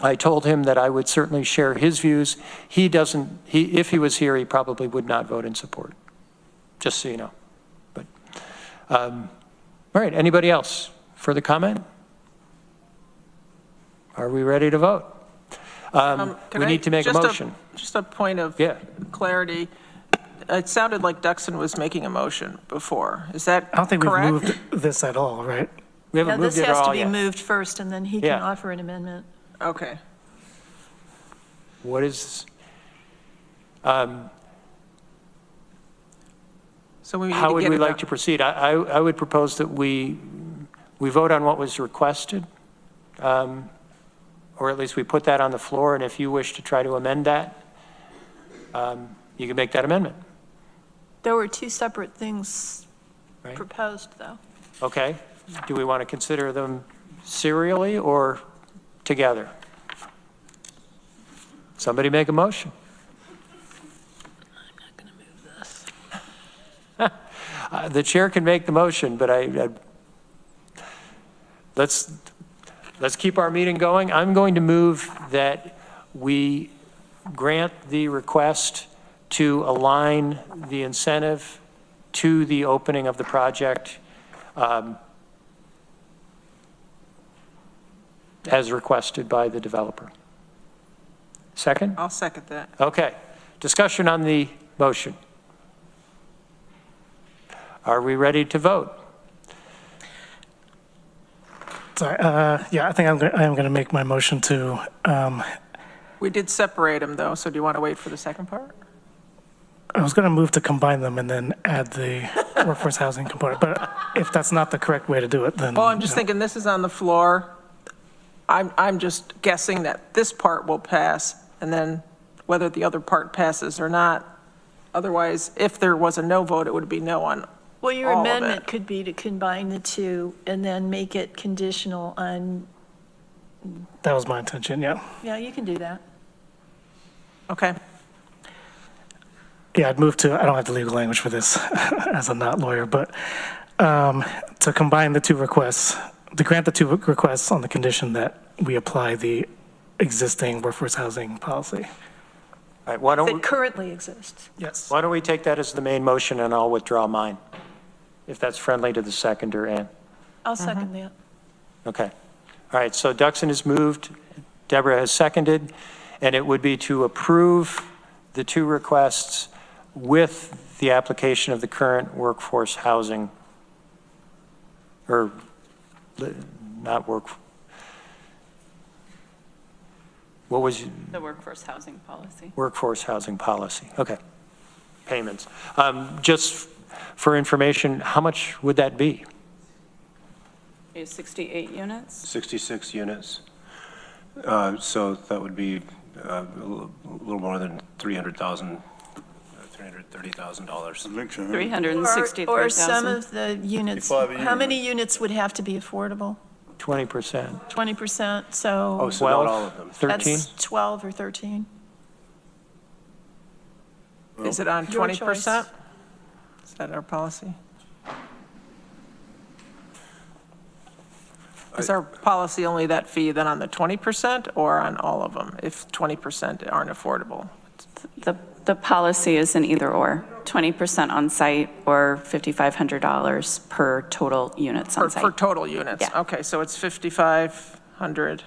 I told him that I would certainly share his views. If he was here, he probably would not vote in support, just so you know. But, all right, anybody else? Further comment? Are we ready to vote? We need to make a motion. Just a point of clarity. It sounded like Duxon was making a motion before. Is that correct? I don't think we've moved this at all, right? We haven't moved it at all yet. This has to be moved first, and then he can offer an amendment. Okay. What is, so we need how to would get we it like up. to proceed? I would propose that we vote on what was requested, or at least we put that on the floor, and if you wish to try to amend that, you can make that amendment. There were 2 separate things proposed, though. Okay. Do we want to consider them serially or together? Somebody make a motion. I'm not going to move this. The chair can make the motion, but let's keep our meeting going. I'm going to move that we grant the request to align the incentive to the opening of the project as requested by the developer. Second? I'll second that. Okay. Discussion on the motion. Are we ready to vote? Sorry, yeah, I think I am going to make my motion to, We did separate them, though, so do you want to wait for the second part? I was going to move to combine them and then add the workforce housing component, but if that's not the correct way to do it, then. Well, I'm just thinking this is on the floor. I'm just guessing that this part will pass, and then whether the other part passes or not. Otherwise, if there was a no vote, it would be no on Well, your all of amendment it. could be to combine the two and then make it conditional on, That was my intention, yeah. yeah, you can do that. Okay. Yeah, I'd move to, I don't have the legal language for this as a not lawyer, but to combine the two requests, to grant the two requests on the condition that we apply the existing workforce housing policy. All right, why don't That we, currently exists. Yes. why don't we take that as the main motion and I'll withdraw mine, if that's friendly to the seconder, Ann. I'll second that. Okay. All right, so Duxon has moved, Deborah has seconded, and it would be to approve the two requests with the application of the current workforce housing, or not work, what was, The workforce housing policy. workforce housing policy, okay. Payments. Just for information, how much would that be? Is 68 units? 66 units. So that would be a little more than $330,000. I think so. 363,000. Or some of the units, 55 a how year. many units would have to be affordable? 20%. 20%, Oh, so so not all of them. 13? that's 12 or 13. Is it on Your 20%? choice. Is that our policy? Is our policy only that fee then on the 20% or on all of them, if 20% aren't affordable? The policy is an either or, 20% on site or $5,500 per total units on For site. total units? Yeah. Okay, so it's 5,500.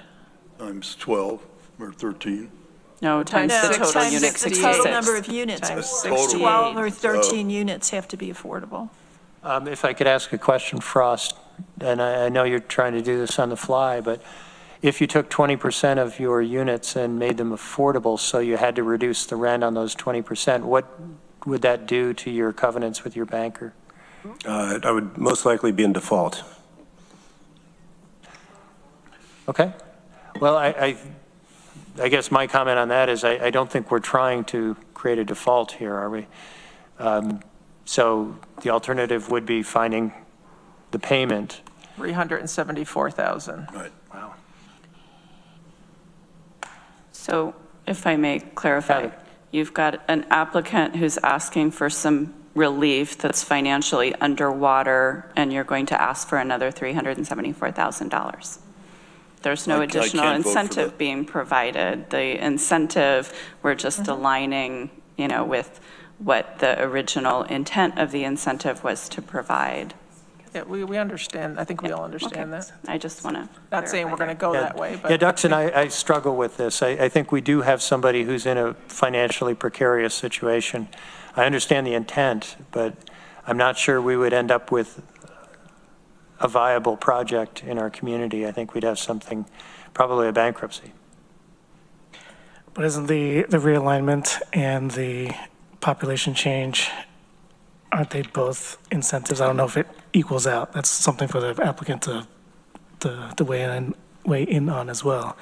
Times 12 or 13. No, times No, the total times unit, the total 66. number of units. Times 12 or 68. 13 units have to be affordable. If I could ask a question, Frost, and I know you're trying to do this on the fly, but if you took 20% of your units and made them affordable, so you had to reduce the rent on those 20%, what would that do to your covenants with your banker? I would most likely be in default. Okay. Well, I guess my comment on that is I don't think we're trying to create a default here, are we? So the alternative would be finding the payment. 374,000. Right. Wow. So if I may clarify, Got it. you've got an applicant who's asking for some relief that's financially underwater, and you're going to ask for another $374,000. There's no I additional can't vote for incentive that. being provided. The incentive, we're just aligning, with what the original intent of the incentive was to provide. Yeah, we understand. I think we all understand Okay. that. I just want to. Not saying we're going to go that way, but. Yeah, Duxon, I struggle with this. I think we do have somebody who's in a financially precarious situation. I understand the intent, but I'm not sure we would end up with a viable project in our community. I think we'd have something, probably a bankruptcy. But isn't the realignment and the population change, aren't they both incentives? I don't know if it equals out. That's something for the applicant to weigh in on as well.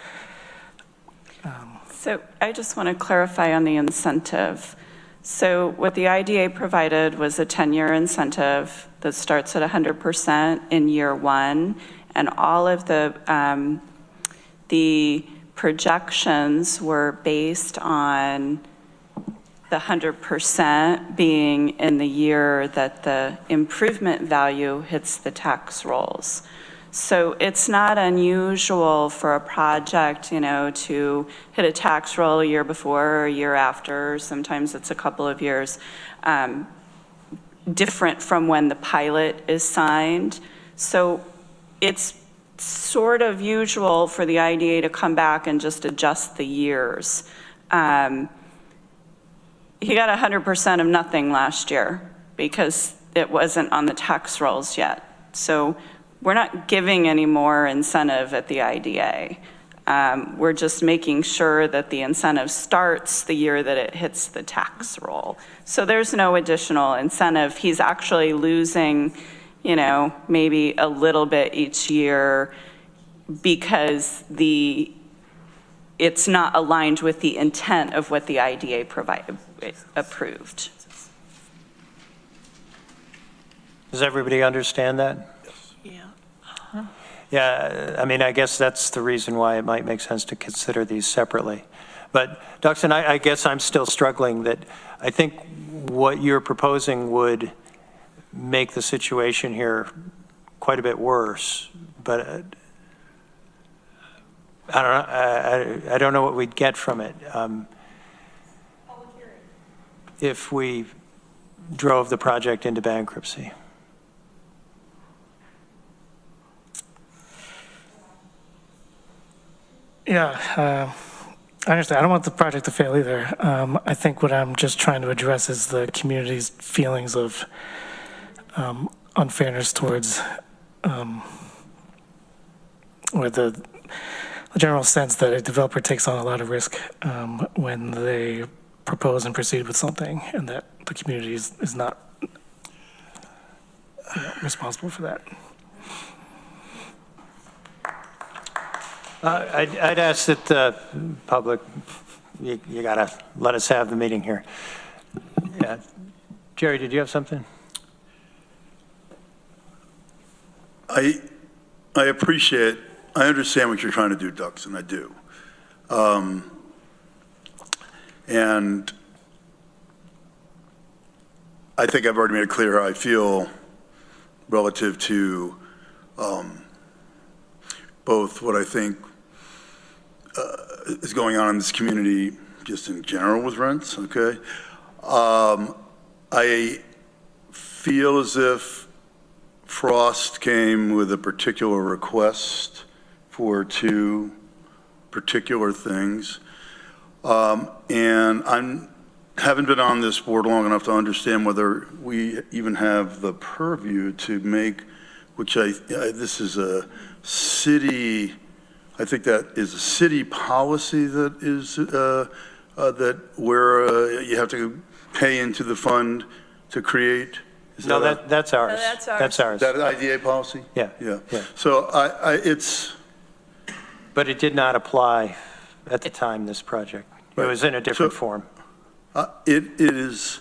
So I just want to clarify on the incentive. So what the IDA provided was a 10-year incentive that starts at 100% in year one, and all of the projections were based on the 100% being in the year that the improvement value hits the tax rolls. So it's not unusual for a project, to hit a tax roll a year before or a year after. Sometimes it's a couple of years different from when the pilot is signed. So it's sort of usual for the IDA to come back and just adjust the years. He got 100% of nothing last year because it wasn't on the tax rolls yet. So we're not giving any more incentive at the IDA. We're just making sure that the incentive starts the year that it hits the tax roll. So there's no additional incentive. He's actually losing, you know, maybe a little bit each year because it's not aligned with the intent of what the IDA approved. Does everybody understand that? Yeah. Yeah, I mean, I guess that's the reason why it might make sense to consider these separately. But Duxon, I guess I'm still struggling that I think what you're proposing would make the situation here quite a bit worse. But I don't know what we'd get from it. If we drove the project into bankruptcy. Yeah, I understand. I don't want the project to fail either. I think what I'm just trying to address is the community's feelings of unfairness towards, or the general sense that a developer takes on a lot of risk when they propose and proceed with something, and that the community is not responsible for that. I'd ask that the public, you gotta let us have the meeting here. Yeah. Jerry, did you have something? I appreciate, I understand what you're trying to do, Duxon, I do. And I think I've already made it clear how I feel relative to both what I think is going on in this community just in general with rents, okay? I feel as if Frost came with a particular request for two particular things. And I haven't been on this board long enough to understand whether we even have the purview to make, which this is a city, I think that is a city policy that is, that where you have to pay into the fund to create. No, that's ours. No, that's ours. That's ours. Is that an IDA policy? Yeah. Yeah. Yeah. So it's. But it did not apply at the time, this project. It was in a different form. It is,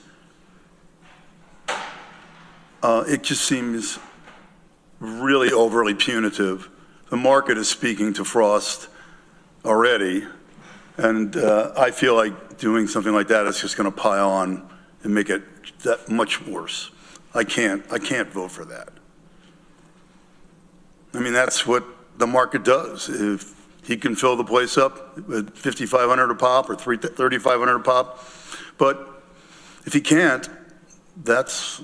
it just seems really overly punitive. The market is speaking to Frost already, and I feel like doing something like that is just going to pile on and make it that much worse. I can't vote for that. I mean, that's what the market does. If he can fill the place up at $5,500 a pop or $3,500 a pop, but if he can't, that's.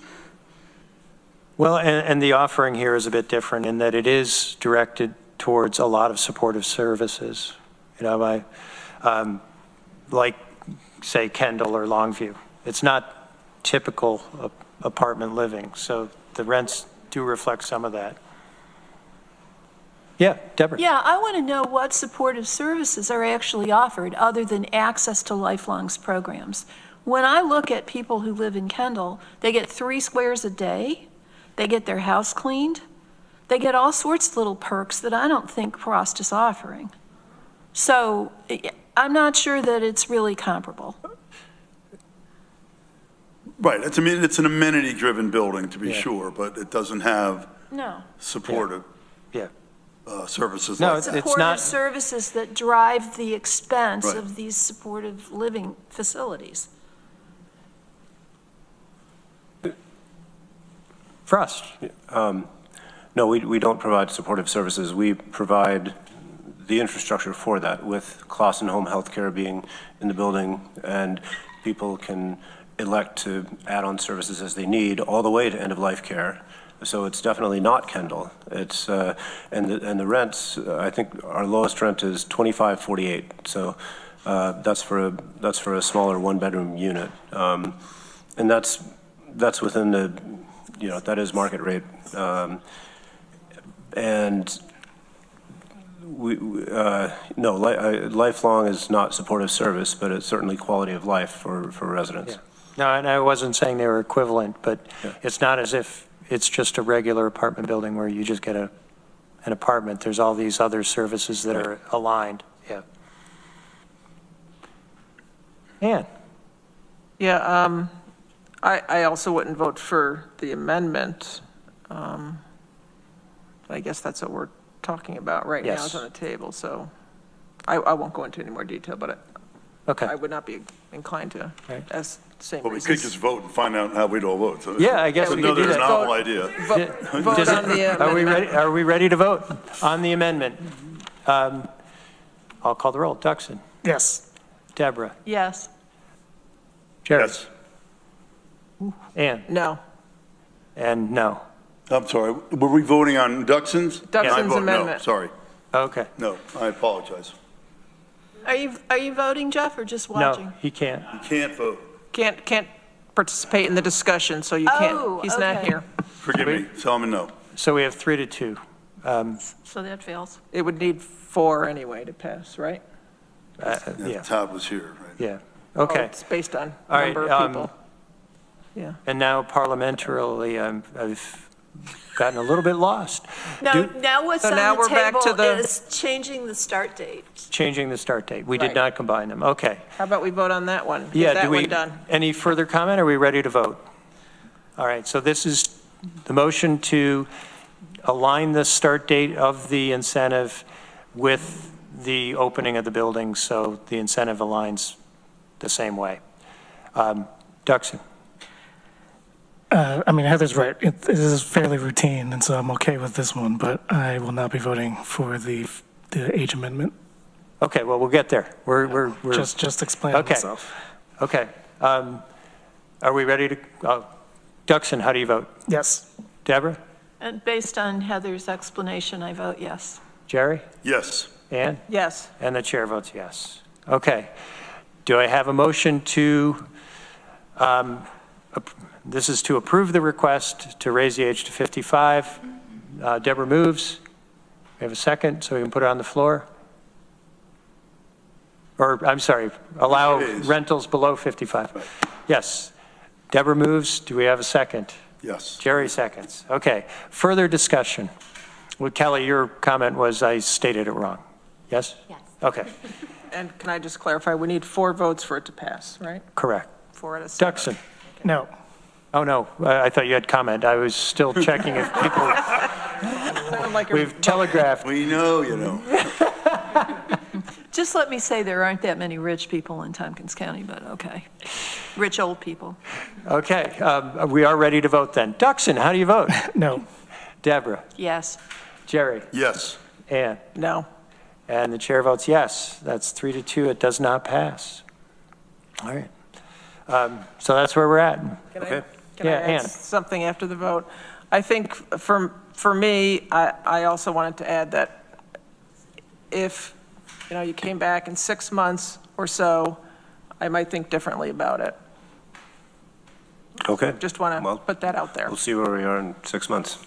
Well, and the offering here is a bit different in that it is directed towards a lot of supportive services. You know, like say Kendall or Longview. It's not typical apartment living, so the rents do reflect some of that. Yeah, Deborah. Yeah, I want to know what supportive services are actually offered other than access to Lifelong's programs. When I look at people who live in Kendall, they get 3 squares a day, they get their house cleaned, they get all sorts of little perks that I don't think Frost is offering. So I'm not sure that it's really comparable. Right, it's an amenity-driven building, to be sure, but it doesn't have supportive services. No, like that. it's not. Supportive services that drive the expense Right. of these supportive living facilities. Frost. No, we don't provide supportive services. We provide the infrastructure for that, with Clausen Home Healthcare being in the building, and people can elect to add on services as they need, all the way to end-of-life care. So it's definitely not Kendall. It's and the rents. I think our lowest rent is $25.48. So That's for a smaller one-bedroom unit. And that's within the, that is market rate. And no, lifelong is not supportive service, but it's certainly quality of life for residents. Yeah. No, and I wasn't saying they were equivalent, but it's not as if it's just a regular apartment building where you just get an apartment. There's all these other services that are aligned. Yeah. Ann? Yeah, I also wouldn't vote for the amendment. I guess that's what we're talking about right now, is on the table, so I won't go into any more detail, but I would not be inclined to, as same Well, we reasons. could just vote and find out how we'd all vote. So Yeah, I guess we could do another that. novel idea. Vote on the amendment. Are we ready to vote on the amendment? I'll call the roll. Duxon? Yes. Deborah? Yes. Jerry? Yes. Ann? No. And no. I'm sorry, were we voting on Duxon's? Duxon's I vote amendment. No, sorry. Okay. No, I apologize. Are you voting, Jeff, or just watching? No, he can't. You can't vote. Can't participate in the discussion, so you can't, he's not okay. here. Forgive me, tell him no. So we have 3-2. So that fails. It would need 4 anyway to pass, right? Yeah. Todd was here, right? Yeah. Oh, Okay. it's based on All right, number of people. Yeah. And now parliamentarily, I've gotten a little bit lost. Now what's So on now the we're back to table the- is changing the start date. Changing the start date. We did Right. not combine them. Okay. How about we vote on that one? Yeah, Get that do we, one done. any further comment? Are we ready to vote? All right, so this is the motion to align the start date of the incentive with the opening of the building, so the incentive aligns the same way. Duxon? I mean, Heather's right. It is fairly routine, and so I'm okay with this one, but I will not be voting for the age amendment. Okay, well, we'll get there. We're Just explaining okay. myself. Okay. Are we ready to, Duxon, how do you vote? Yes. Deborah? And based on Heather's explanation, I vote yes. Jerry? Yes. Ann? Yes. And the chair votes yes. Okay. Do I have a motion to, this is to approve the request to raise the age to 55. Deborah moves. We have a second, so we can put it on the floor. Or, I'm sorry, allow rentals below 55. Yes. Deborah moves. Do we have a second? Yes. Jerry seconds. Okay. Further discussion. Well, Kelly, your comment was I stated it wrong. Yes? Yes. Okay. And can I just clarify, we need 4 votes for it to pass, right? Correct. 4 out of 7. Duxon? No. Oh, no. I thought you had comment. I was still checking if people, we've telegraphed. We know, you know. Just let me say there aren't that many rich people in Tompkins County, but okay. Rich old people. Okay. We are ready to vote then. Duxon, how do you vote? No. Deborah? Yes. Jerry? Yes. Ann? No. And the chair votes yes. That's 3-2. It does not pass. All right. So that's where we're at. Can Okay. I add something after the vote? I think for me, I also wanted to add that if, you came back in 6 months or so, I might think differently about it. Okay. Just want to put that out there. We'll see where we are in 6 months.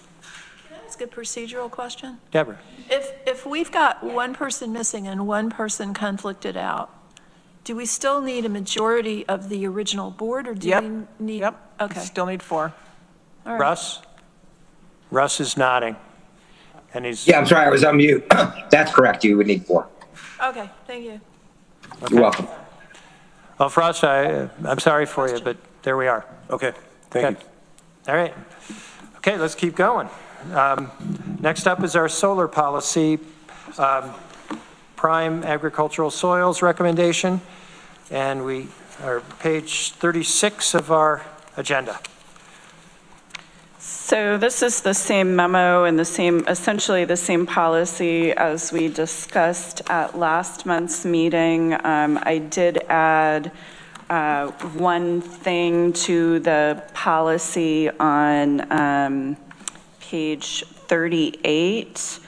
Can I ask a procedural question? Deborah? If we've got one person missing and one person conflicted out, do we still need a majority of the original board, or do we need? Yep. Okay. Still need 4. All right. Russ? Russ is nodding. And he's. Yeah, I'm sorry, I was on mute. That's correct, you would need 4. Okay, thank you. Okay. You're welcome. Well, Frost, I'm sorry for you, but there we are. Okay. Thank you. All right. Okay, let's keep going. Next up is our solar policy, prime agricultural soils recommendation, and we are page 36 of our agenda. So this is the same memo and essentially the same policy as we discussed at last month's meeting. I did add one thing to the policy on page 38.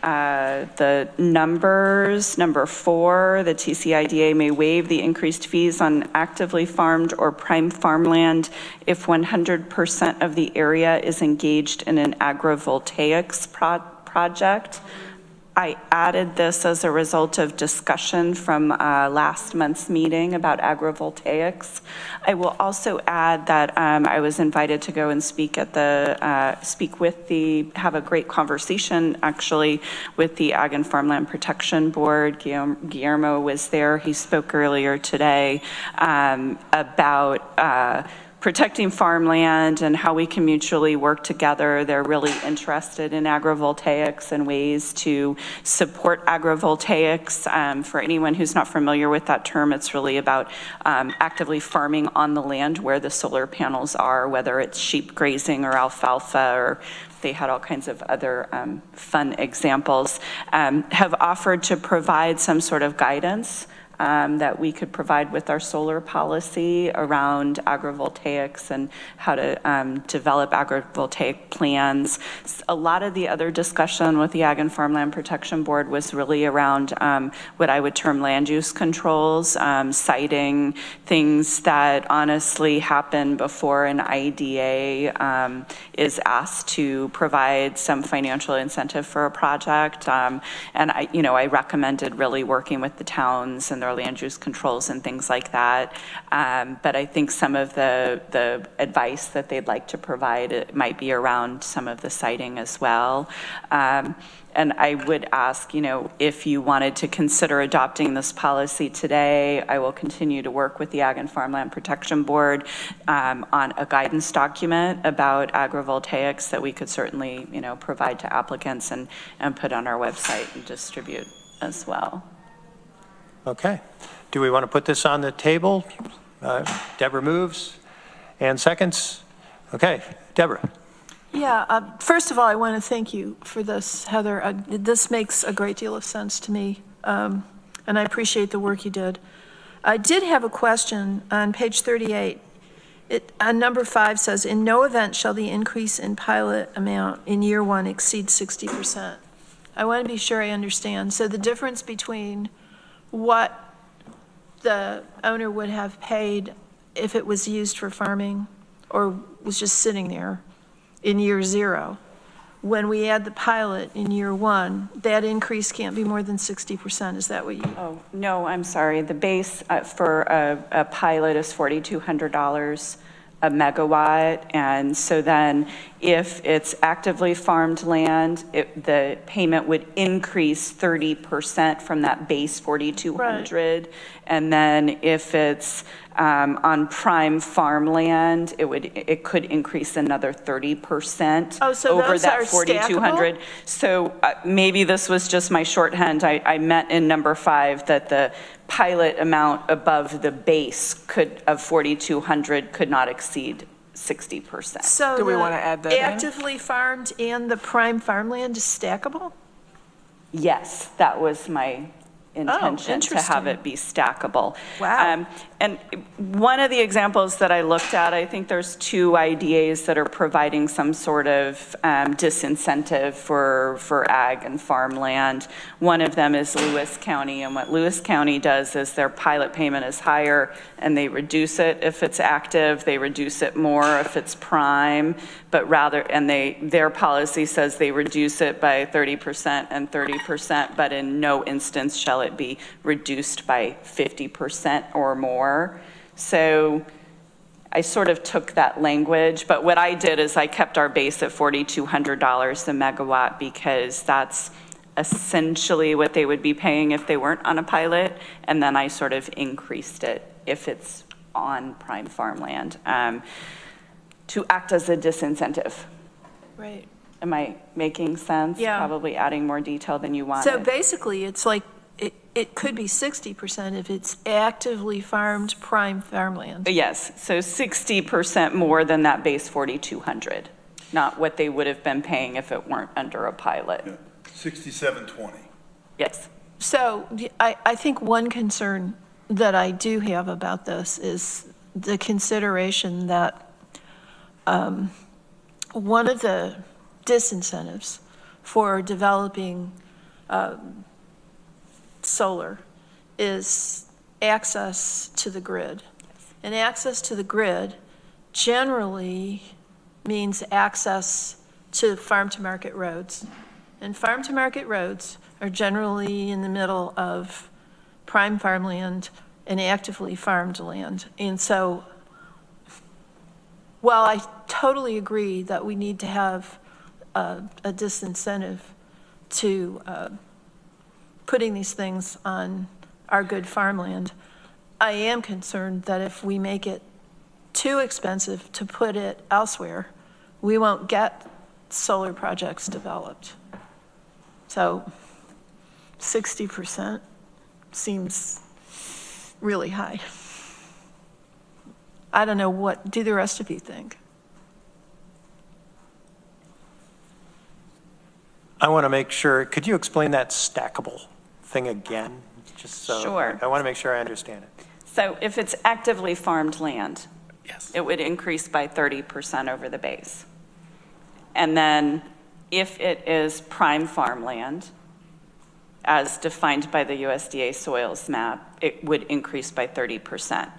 The numbers, number 4, the TCIDA may waive the increased fees on actively farmed or prime farmland if 100% of the area is engaged in an agrivoltaics project. I added this as a result of discussion from last month's meeting about agrivoltaics. I will also add that I was invited to go and speak at the, have a great conversation actually with the Ag and Farmland Protection Board. Guillermo was there. He spoke earlier today about protecting farmland and how we can mutually work together. They're really interested in agrivoltaics and ways to support agrivoltaics. For anyone who's not familiar with that term, it's really about actively farming on the land where the solar panels are, whether it's sheep grazing or alfalfa, or they had all kinds of other fun examples, have offered to provide some sort of guidance that we could provide with our solar policy around agrivoltaics and how to develop agrivoltaic plans. A lot of the other discussion with the Ag and Farmland Protection Board was really around what I would term land use controls, citing things that honestly happen before an IDA is asked to provide some financial incentive for a project. And I recommended really working with the towns and their land use controls and things like that. But I think some of the advice that they'd like to provide might be around some of the citing as well. And I would ask, if you wanted to consider adopting this policy today, I will continue to work with the Ag and Farmland Protection Board on a guidance document about agrivoltaics that we could certainly, provide to applicants and put on our website and distribute as well. Okay. Do we want to put this on the table? Deborah moves. Ann seconds. Okay. Deborah. Yeah, first of all, I want to thank you for this, Heather. This makes a great deal of sense to me, and I appreciate the work you did. I did have a question on page 38. Number 5 says, in no event shall the increase in pilot amount in year 1 exceed 60%. I want to be sure I understand. So the difference between what the owner would have paid if it was used for farming or was just sitting there in year 0, when we add the pilot in year 1, that increase can't be more than 60%. Is that what you? Oh, no, I'm sorry. The base for a pilot is $4,200 a megawatt. And so then if it's actively farmed land, the payment would increase 30% from that base 4,200. Right. And then if it's on prime farmland, it could increase another 30% over that 4,200. So maybe this was just my shorthand. I meant in number 5 that the pilot amount above the base of 4,200 could not exceed 60%. So do we want to add that actively farmed and the prime farmland is stackable? Yes, that was my intention, to have it be stackable. Wow. And one of the examples that I looked at, I think there's 2 IDAs that are providing some sort of disincentive for ag and farmland. One of them is Lewis County, and what Lewis County does is their pilot payment is higher and they reduce it if it's active, they reduce it more if it's prime, but their policy says they reduce it by 30% and 30%, but in no instance shall it be reduced by 50% or more. So I sort of took that language, but what I did is I kept our base at $4,200 a megawatt because that's essentially what they would be paying if they weren't on a pilot, and then I sort of increased it if it's on prime farmland to act as a disincentive. Right. Am I making sense? Yeah. Probably adding more detail than you wanted. So basically, it's like it could be 60% if it's actively farmed prime farmland. Yes, so 60% more than that base 4,200, not what they would have been paying if it weren't under a pilot. Yeah. 6720. Yes. So I think one concern that I do have about this is the consideration that one of the disincentives for developing solar is access to the grid. And access to the grid generally means access to farm-to-market roads. And farm-to-market roads are generally in the middle of prime farmland and actively farmed land. And so while I totally agree that we need to have a disincentive to putting these things on our good farmland, I am concerned that if we make it too expensive to put it elsewhere, we won't get solar projects developed. So 60% seems really high. I don't know, what do the rest of you think? I want to make sure, could you explain that stackable thing again? Just so Sure. I want to make sure I understand it. So if it's actively farmed land, yes, it would increase by 30% over the base. And then if it is prime farmland, as defined by the USDA soils map, it would increase by 30%.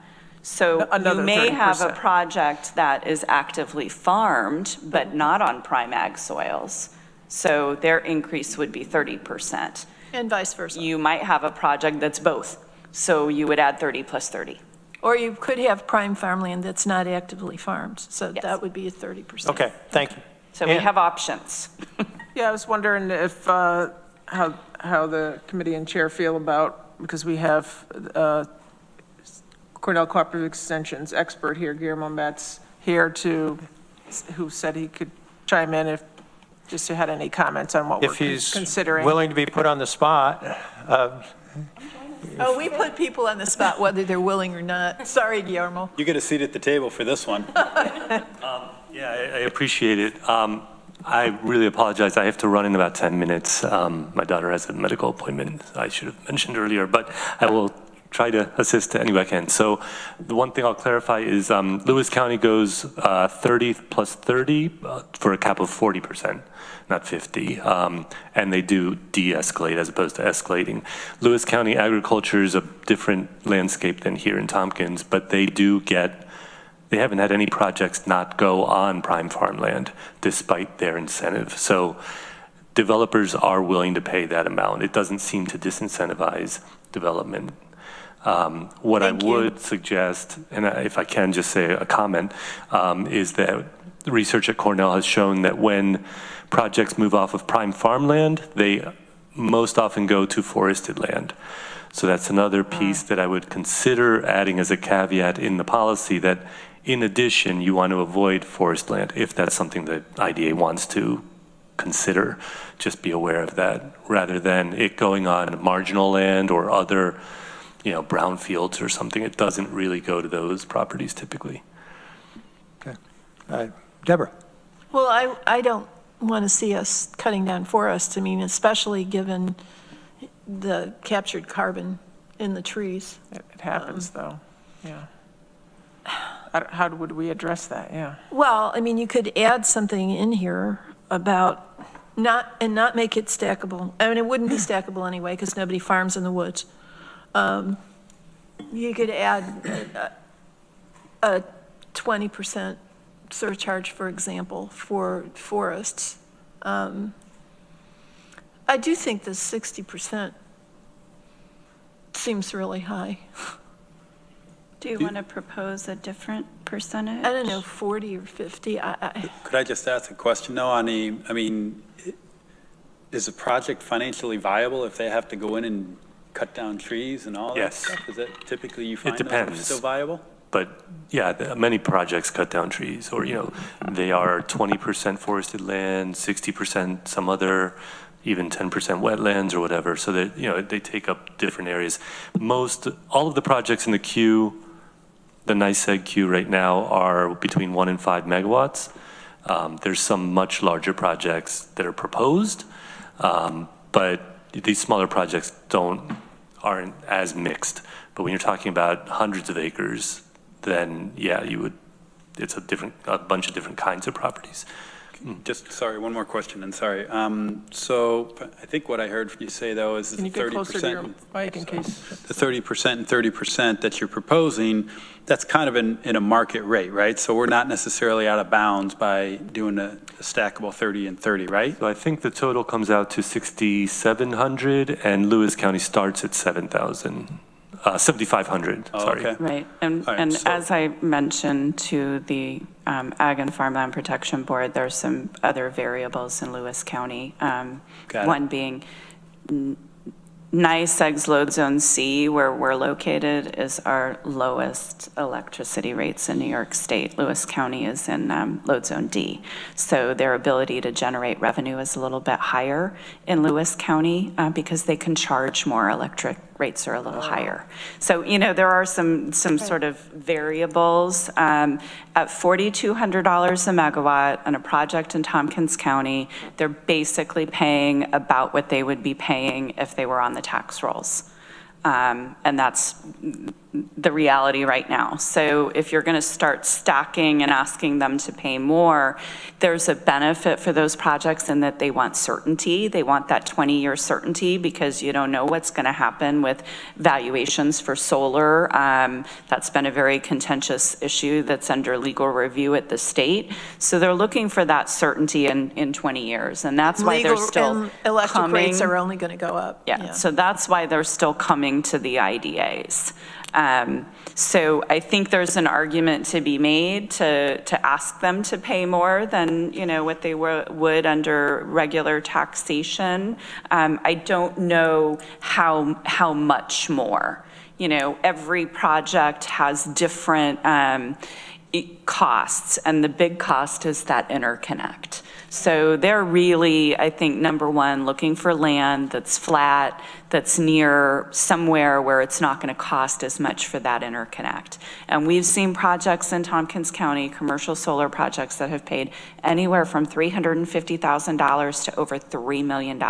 So you may have a project that is actively farmed, but not on prime ag soils. So their increase would be 30%. And vice versa. You might have a project that's both. So you would add 30 plus 30. Or you could have prime farmland that's not actively farmed. So Yes. that would be a 30%. Okay, thank you. So we have options. Yeah, I was wondering if, how the committee and chair feel about, because we have Cornell Cooperative Extension's expert here, Guillermo Metz, here who said he could chime in if you had any comments on what If we're he's considering. willing to be put on the spot, Oh, we put people on the spot whether they're willing or not. Sorry, Guillermo. You get a seat at the table for this one. Yeah, I appreciate it. I really apologize. I have to run in about 10 minutes. My daughter has a medical appointment I should have mentioned earlier, but I will try to assist any way I can. So the one thing I'll clarify is Lewis County goes 30 plus 30 for a cap of 40%, not 50. And they do de-escalate as opposed to escalating. Lewis County agriculture is a different landscape than here in Tompkins, but they haven't had any projects not go on prime farmland despite their incentive. So developers are willing to pay that amount. It doesn't seem to disincentivize development. What I would suggest, and if I can just say a comment, is that the research at Cornell has shown that when projects move off of prime farmland, they most often go to forested land. So that's another piece that I would consider adding as a caveat in the policy, that in addition, you want to avoid forest land if that's something that IDA wants to consider. Just be aware of that, rather than it going on marginal land or other, brownfields or something. It doesn't really go to those properties typically. Okay. Deborah. Well, I don't want to see us cutting down forests. I mean, especially given the captured carbon in the trees. It happens, though, yeah. How would we address that, yeah? Well, I mean, you could add something in here about not make it stackable. I mean, it wouldn't be stackable anyway because nobody farms in the woods. You could add a 20% surcharge, for example, for forests. I do think the 60% seems really high. Do you want to propose a different percentage? I don't know, 40 or 50. Could I just ask a question, though, is a project financially viable if they have to go in and cut down trees and all that Yes. stuff? Is that typically you find It depends. those are still viable? But yeah, many projects cut down trees, or they are 20% forested land, 60% some other, even 10% wetlands or whatever. So that they take up different areas. All of the projects in the queue, the NYSEG queue right now, are between 1 and 5 megawatts. There's some much larger projects that are proposed, but these smaller projects aren't as mixed. But when you're talking about hundreds of acres, then yeah, it's a bunch of different kinds of properties. Just, sorry, one more question, and sorry. So I think what I heard you say, though, is Can the you get closer to your 30%. mic in case? The 30% and 30% that you're proposing, that's kind of in a market rate, right? So we're not necessarily out of bounds by doing a stackable 30 and 30, right? So I think the total comes out to 6,700, and Lewis County starts at 7,000. 7,500, sorry. Okay. Right, and so- as I mentioned to the Ag and Farmland Protection Board, there's some other variables in Lewis County. Got it. One being NYSEG's Load Zone C, where we're located, is our lowest electricity rates in New York State. Lewis County is in Load Zone D. So their ability to generate revenue is a little bit higher in Lewis County because they can charge more. Electric rates are a little higher. So, you know, there are some sort of variables. At $4,200 a megawatt on a project in Tompkins County, they're basically paying about what they would be paying if they were on the tax rolls. And that's the reality right now. So if you're going to start stacking and asking them to pay more, there's a benefit for those projects in that they want certainty. They want that 20-year certainty because you don't know what's going to happen with valuations for solar. That's been a very contentious issue that's under legal review at the state. So they're looking for that certainty in 20 years. And that's why they're still and electric coming. rates are only going to go up. Yeah, so that's why they're still coming to the IDAs. So I think there's an argument to be made to ask them to pay more than, you know, what they would under regular taxation. I don't know how much more. You know, every project has different costs, and the big cost is that interconnect. So they're really, I think, number one, looking for land that's flat, that's near somewhere where it's not going to cost as much for that interconnect. And we've seen projects in Tompkins County, commercial solar projects that have paid anywhere from $350,000 to over $3 million to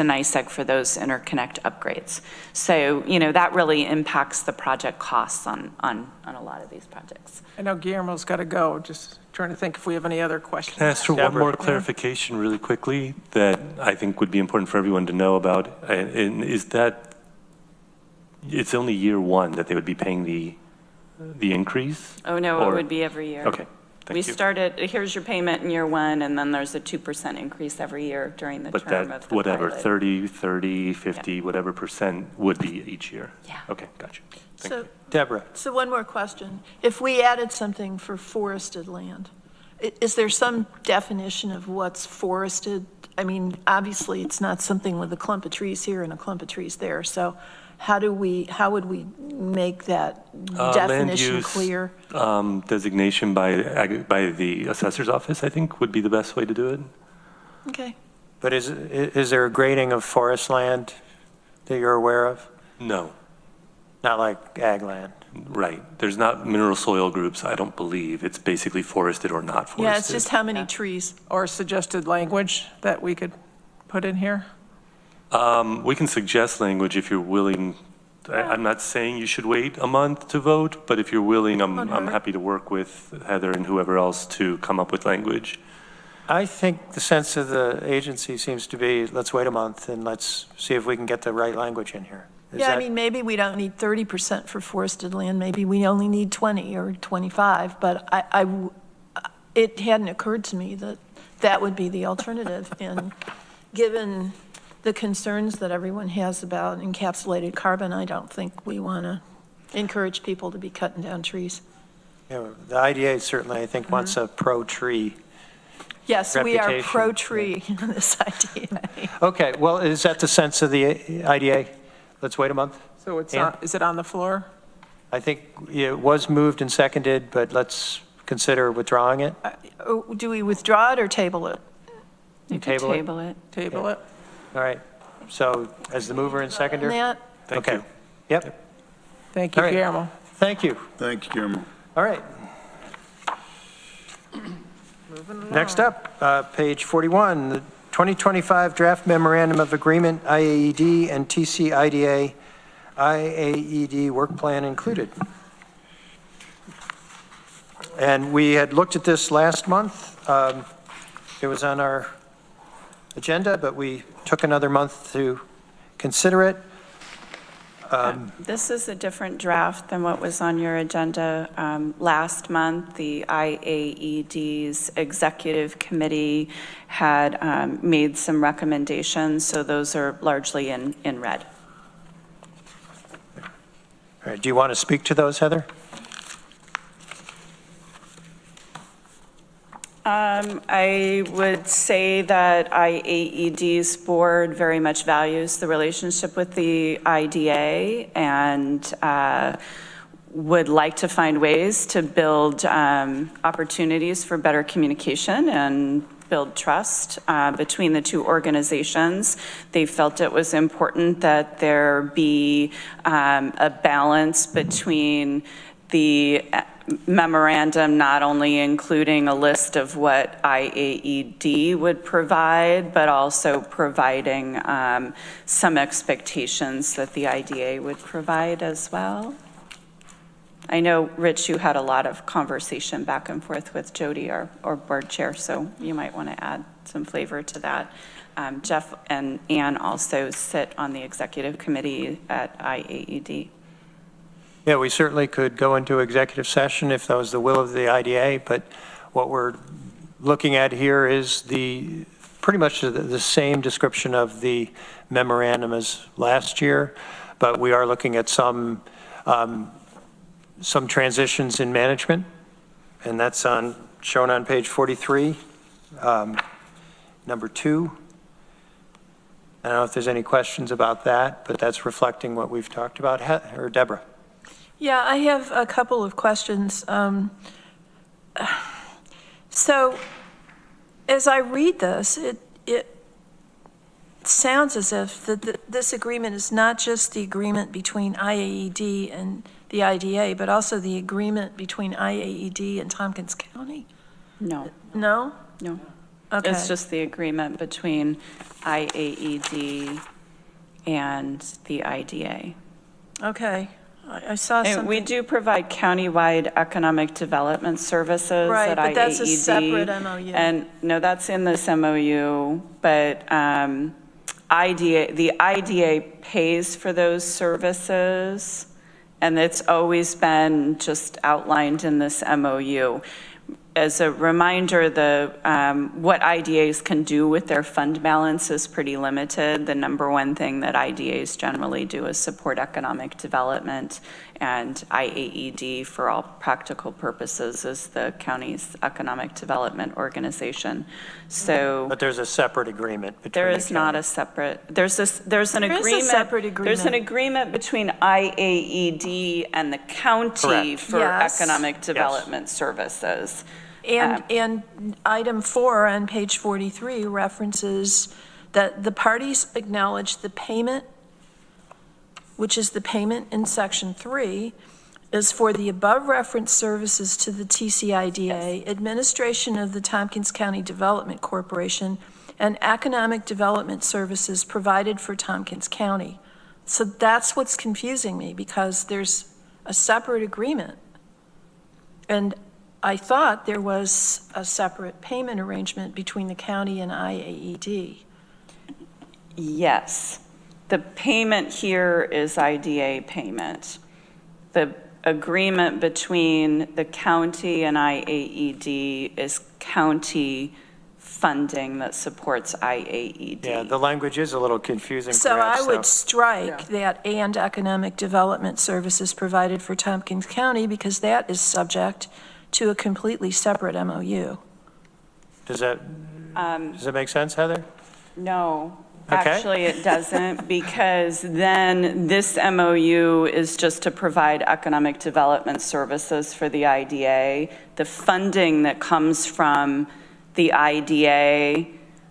NYSEG for those interconnect upgrades. So, you know, that really impacts the project costs on a lot of these projects. I know Guillermo's got to go, just trying to think if we have any other questions. Can I ask for one more clarification really quickly that I think would be important for everyone to know about? And is that it's only year one that they would be paying the increase? Oh, no, or? It would be every year. Okay, thank you. We started, here's your payment in year one, and then there's a 2% increase every year during the term of the whatever, pilot. 30, 50, whatever percent would be each year? Yeah. Okay, gotcha. Thank So, you. Deborah. So one more question. If we added something for forested land, is there some definition of what's forested? I mean, obviously, it's not something with a clump of trees here and a clump of trees there. So how would we make that definition clear? Designation by the assessor's office, I think, would be the best way to do it. Okay. But is there a grading of forest land that you're aware of? No. Not like ag land? Right. There's not mineral soil groups, I don't believe. It's basically forested or not forested. Yeah, it's just how many trees. Or suggested language that we could put in here? We can suggest language if you're willing. I'm not saying you should wait a month to vote, but if you're willing, I'm happy to work with Heather and whoever else to come up with language. I think the sense of the agency seems to be, let's wait a month and let's see if we can get the right language in here. Yeah, I mean, maybe we don't need 30% for forested land. Maybe we only need 20 or 25. But it hadn't occurred to me that that would be the alternative. And given the concerns that everyone has about encapsulated carbon, I don't think we want to encourage people to be cutting down trees. Yeah, the IDA certainly, I think, wants a pro-tree. Yes, we are reputation. pro-tree in this idea. Okay, well, is that the sense of the IDA? Let's wait a month? So it's Ann? is it on the floor? I think it was moved and seconded, but let's consider withdrawing it. Do we withdraw it or table it? You can table it. Table it? All right, so as the mover and seconder? Matt? Thank Okay. you. Yep. Thank you, All right. Guillermo. Thank you. Thank you, Guillermo. All right. Next up, page 41, the 2025 Draft Memorandum of Agreement, IAED and TCIDA, IAED Work Plan included. And we had looked at this last month. It was on our agenda, but we took another month to consider it. This is a different draft than what was on your agenda last month. The IAED's executive committee had made some recommendations, so those are largely in red. All right, do you want to speak to those, Heather? I would say that IAED's board very much values the relationship with the IDA and would like to find ways to build opportunities for better communication and build trust between the two organizations. They felt it was important that there be a balance between the memorandum not only including a list of what IAED would provide, but also providing some expectations that the IDA would provide as well. I know, Rich, you had a lot of conversation back and forth with Jody, our board chair, so you might want to add some flavor to that. Jeff and Ann also sit on the executive committee at IAED. Yeah, we certainly could go into executive session if that was the will of the IDA, but what we're looking at here is pretty much the same description of the memorandum as last year, but we are looking at some transitions in management, and that's shown on page 43, number 2. I don't know if there's any questions about that, but that's reflecting what we've talked about. Or Deborah. Yeah, I have a couple of questions. So as I read this, it sounds as if this agreement is not just the agreement between IAED and the IDA, but also the agreement between IAED and Tompkins County? No. No? No. Okay. It's just the agreement between IAED and the IDA. Okay. I saw something. And we do provide countywide economic development services right, at but IAED. That's a separate MOU. And no, that's in this MOU, but the IDA pays for those services, and it's always been just outlined in this MOU. As a reminder, what IDAs can do with their fund balance is pretty limited. The number one thing that IDAs generally do is support economic development, and IAED, for all practical purposes, is the county's economic development organization. So, but there's a separate agreement between there is not a separate. There's an agreement. Is a separate agreement. There's an agreement between IAED and the county Correct. for Yes. economic development services. And item 4 on page 43 references that the parties acknowledge the payment, which is the payment in section 3, is for the above referenced services to the TCIDA, administration of the Tompkins County Development Corporation, and economic development services provided for Tompkins County. So that's what's confusing me, because there's a separate agreement. And I thought there was a separate payment arrangement between the county and IAED. Yes. The payment here is IDA payment. The agreement between the county and IAED is county funding that supports IAED. Yeah, the language is a little confusing. So perhaps, I would strike that "and economic development services provided for Tompkins County," because that is subject to a completely separate MOU. Does that make sense, Heather? No, Okay. actually it doesn't, because then this MOU is just to provide economic development services for the IDA. The funding that comes from the IDA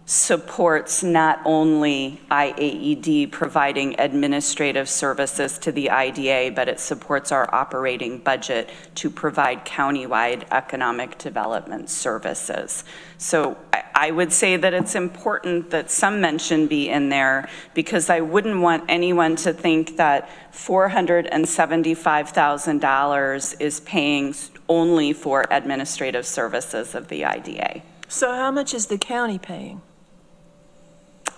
supports not only IAED providing administrative services to the IDA, but it supports our operating budget to provide countywide economic development services. So I would say that it's important that some mention be in there, because I wouldn't want anyone to think that $475,000 is paying only for administrative services of the IDA. So how much is the county paying?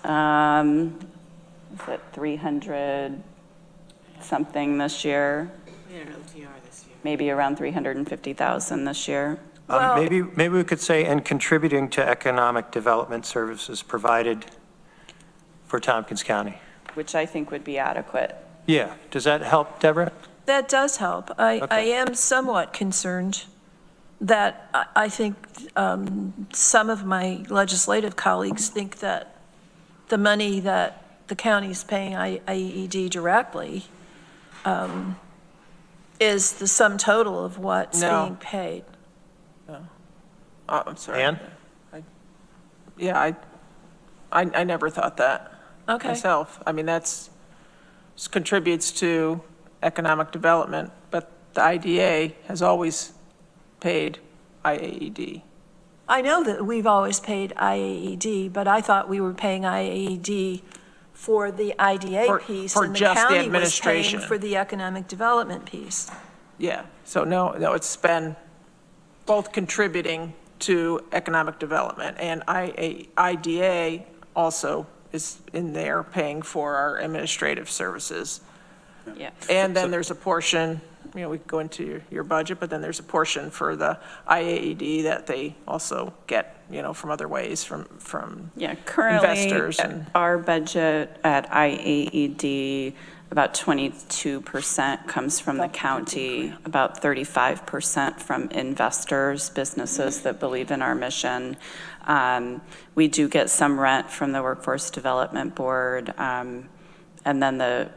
Is it 300 something this year? We had an OTR this year. Maybe around 350,000 this year. Maybe we could say, and contributing to economic development services provided for Tompkins County. Which I think would be adequate. Yeah, does that help, Deborah? That does help. I am somewhat concerned that I think some of my legislative colleagues think that the money that the county's paying IED directly is the sum total of what's being paid. No. I'm sorry. Ann? I never thought that myself. I mean, this contributes to economic development, but the IDA has always paid IAED. I know that we've always paid IAED, but I thought we were paying IAED for the IDA piece, for and the just the county was administration. paying for the economic development piece. Yeah, so no, it's been both contributing to economic development, and IDA also is in there paying for our administrative services. Yeah. And then there's a portion, we could go into your budget, but then there's a portion for the IAED that they also get, from other ways, from Currently, investors. And our budget at IAED, about 22% comes from the county, about 35% from investors, businesses that believe in our mission. We do get some rent from the Workforce Development Board, and then the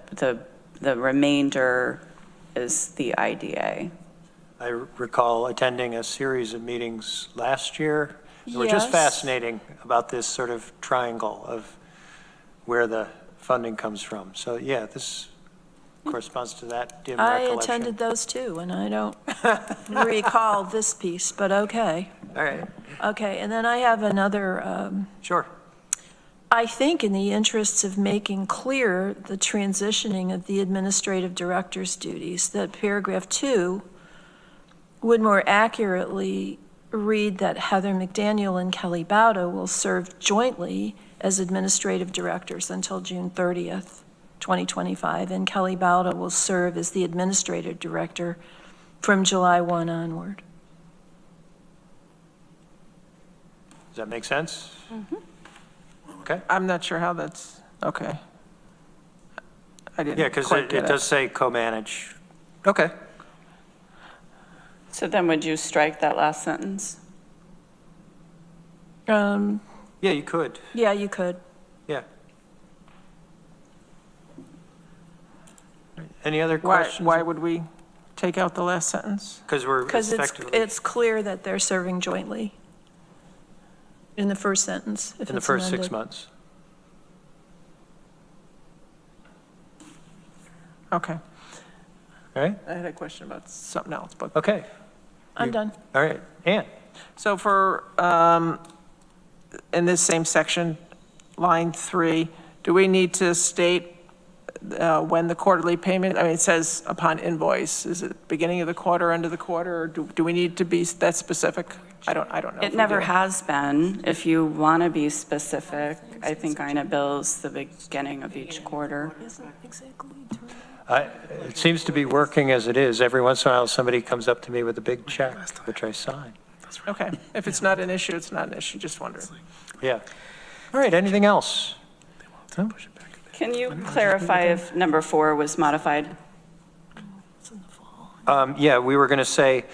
remainder is the IDA. I recall attending a series of meetings last year. They were just Yes. fascinating about this sort of triangle of where the funding comes from. So yeah, this corresponds to that dim I recollection. attended those too, and I don't recall this piece, but okay. All right. Okay, and then I have another, Sure. I think in the interests of making clear the transitioning of the administrative director's duties, that paragraph 2 would more accurately read that Heather McDaniel and Kelly Bauda will serve jointly as administrative directors until June 30th, 2025, and Kelly Bauda will serve as the administrative director from July 1 onward. Does that make sense? Mm-hmm. Okay. I'm not sure how that's, okay. I didn't Yeah, because quite it get does say co-manage. Okay. So then would you strike that last sentence? Yeah, you could. Yeah, you could. Yeah. Any other questions? Why would we take out the last sentence? Because we're Because effectively it's clear that they're serving jointly in the first sentence, if in the it's first 6 amended. months. Okay. All right. I had a question about something else, but. Okay. I'm done. All right. Ann? So for, in this same section, line 3, do we need to state when the quarterly payment, I mean, it says upon invoice, is it beginning of the quarter, end of the quarter, or do we need to be that specific? I don't know. if It we never do. has been. If you want to be specific, I think INA bills the beginning of each quarter. It seems to be working as it is. Every once in a while, somebody comes up to me with a big check, which I sign. Okay, if it's not an issue, it's not an issue, just wondering. Yeah. All right, anything else? Can you clarify if number 4 was modified? Yeah, we were going to say,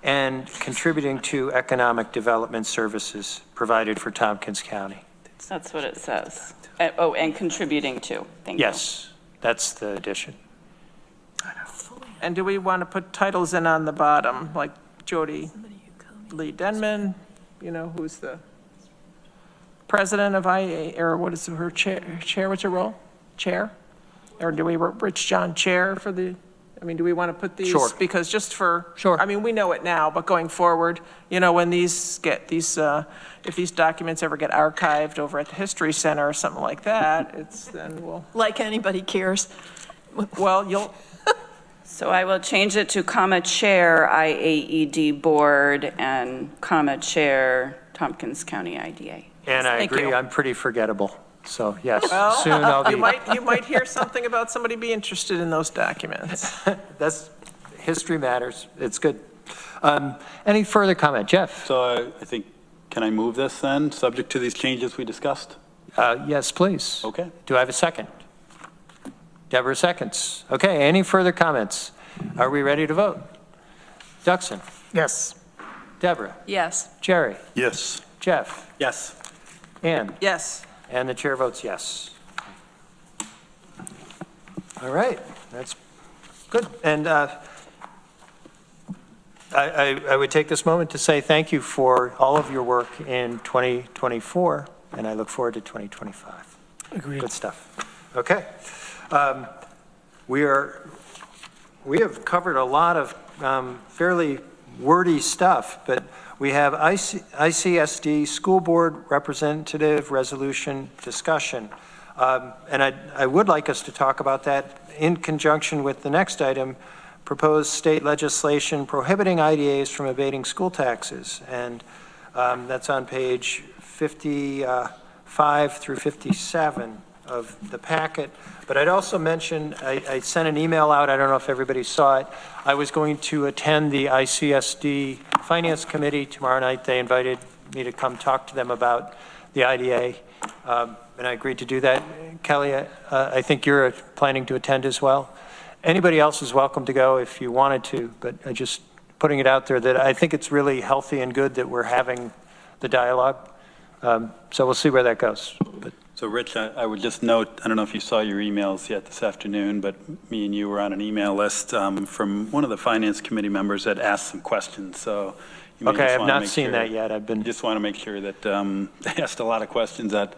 and contributing to economic development services provided for Tompkins County. That's what it says. Oh, and contributing to. Thank you. Yes, that's the addition. And do we want to put titles in on the bottom, like Jody Lee Denman, who's the president of IA, or what is her chair, what's her role? Chair? Or do we, Rich John Chair for the, do we want to put these? Sure. Because just for. Sure. We know it now, but going forward, when these get, if these documents ever get archived over at the History Center or something like that, then we'll. Like anybody cares. Well, you'll. So I will change it to comma chair IAED board and comma chair Tompkins County IDA. And I Thank agree, you. I'm pretty forgettable. So yes, Well, soon I'll be. you might hear something about somebody be interested in those documents. That's, history matters. It's good. Any further comment? Jeff? So I think, can I move this then, subject to these changes we discussed? Yes, please. Okay. Do I have a second? Deborah seconds. Okay, any further comments? Are we ready to vote? Duxon? Yes. Deborah? Yes. Jerry? Yes. Jeff? Yes. Ann? Yes. And the chair votes yes. All right, that's good. And I would take this moment to say thank you for all of your work in 2024, and I look forward to 2025. Agreed. Good stuff. Okay. We have covered a lot of fairly wordy stuff, but we have ICSD School Board Representative Resolution discussion. And I would like us to talk about that in conjunction with the next item, proposed state legislation prohibiting IDAs from abating school taxes. And that's on page 55 through 57 of the packet. But I'd also mention, I sent an email out, I don't know if everybody saw it. I was going to attend the ICSD Finance Committee tomorrow night. They invited me to come talk to them about the IDA, and I agreed to do that. Kelly, I think you're planning to attend as well. Anybody else is welcome to go if you wanted to, but I just putting it out there that I think it's really healthy and good that we're having the dialogue. So we'll see where that goes. But So Rich, I would just note, I don't know if you saw your emails yet this afternoon, but me and you were on an email list from one of the Finance Committee members that asked some questions, so. You may okay, I just have wanna not make seen sure- that yet. I've been. Just want to make sure that they asked a lot of questions that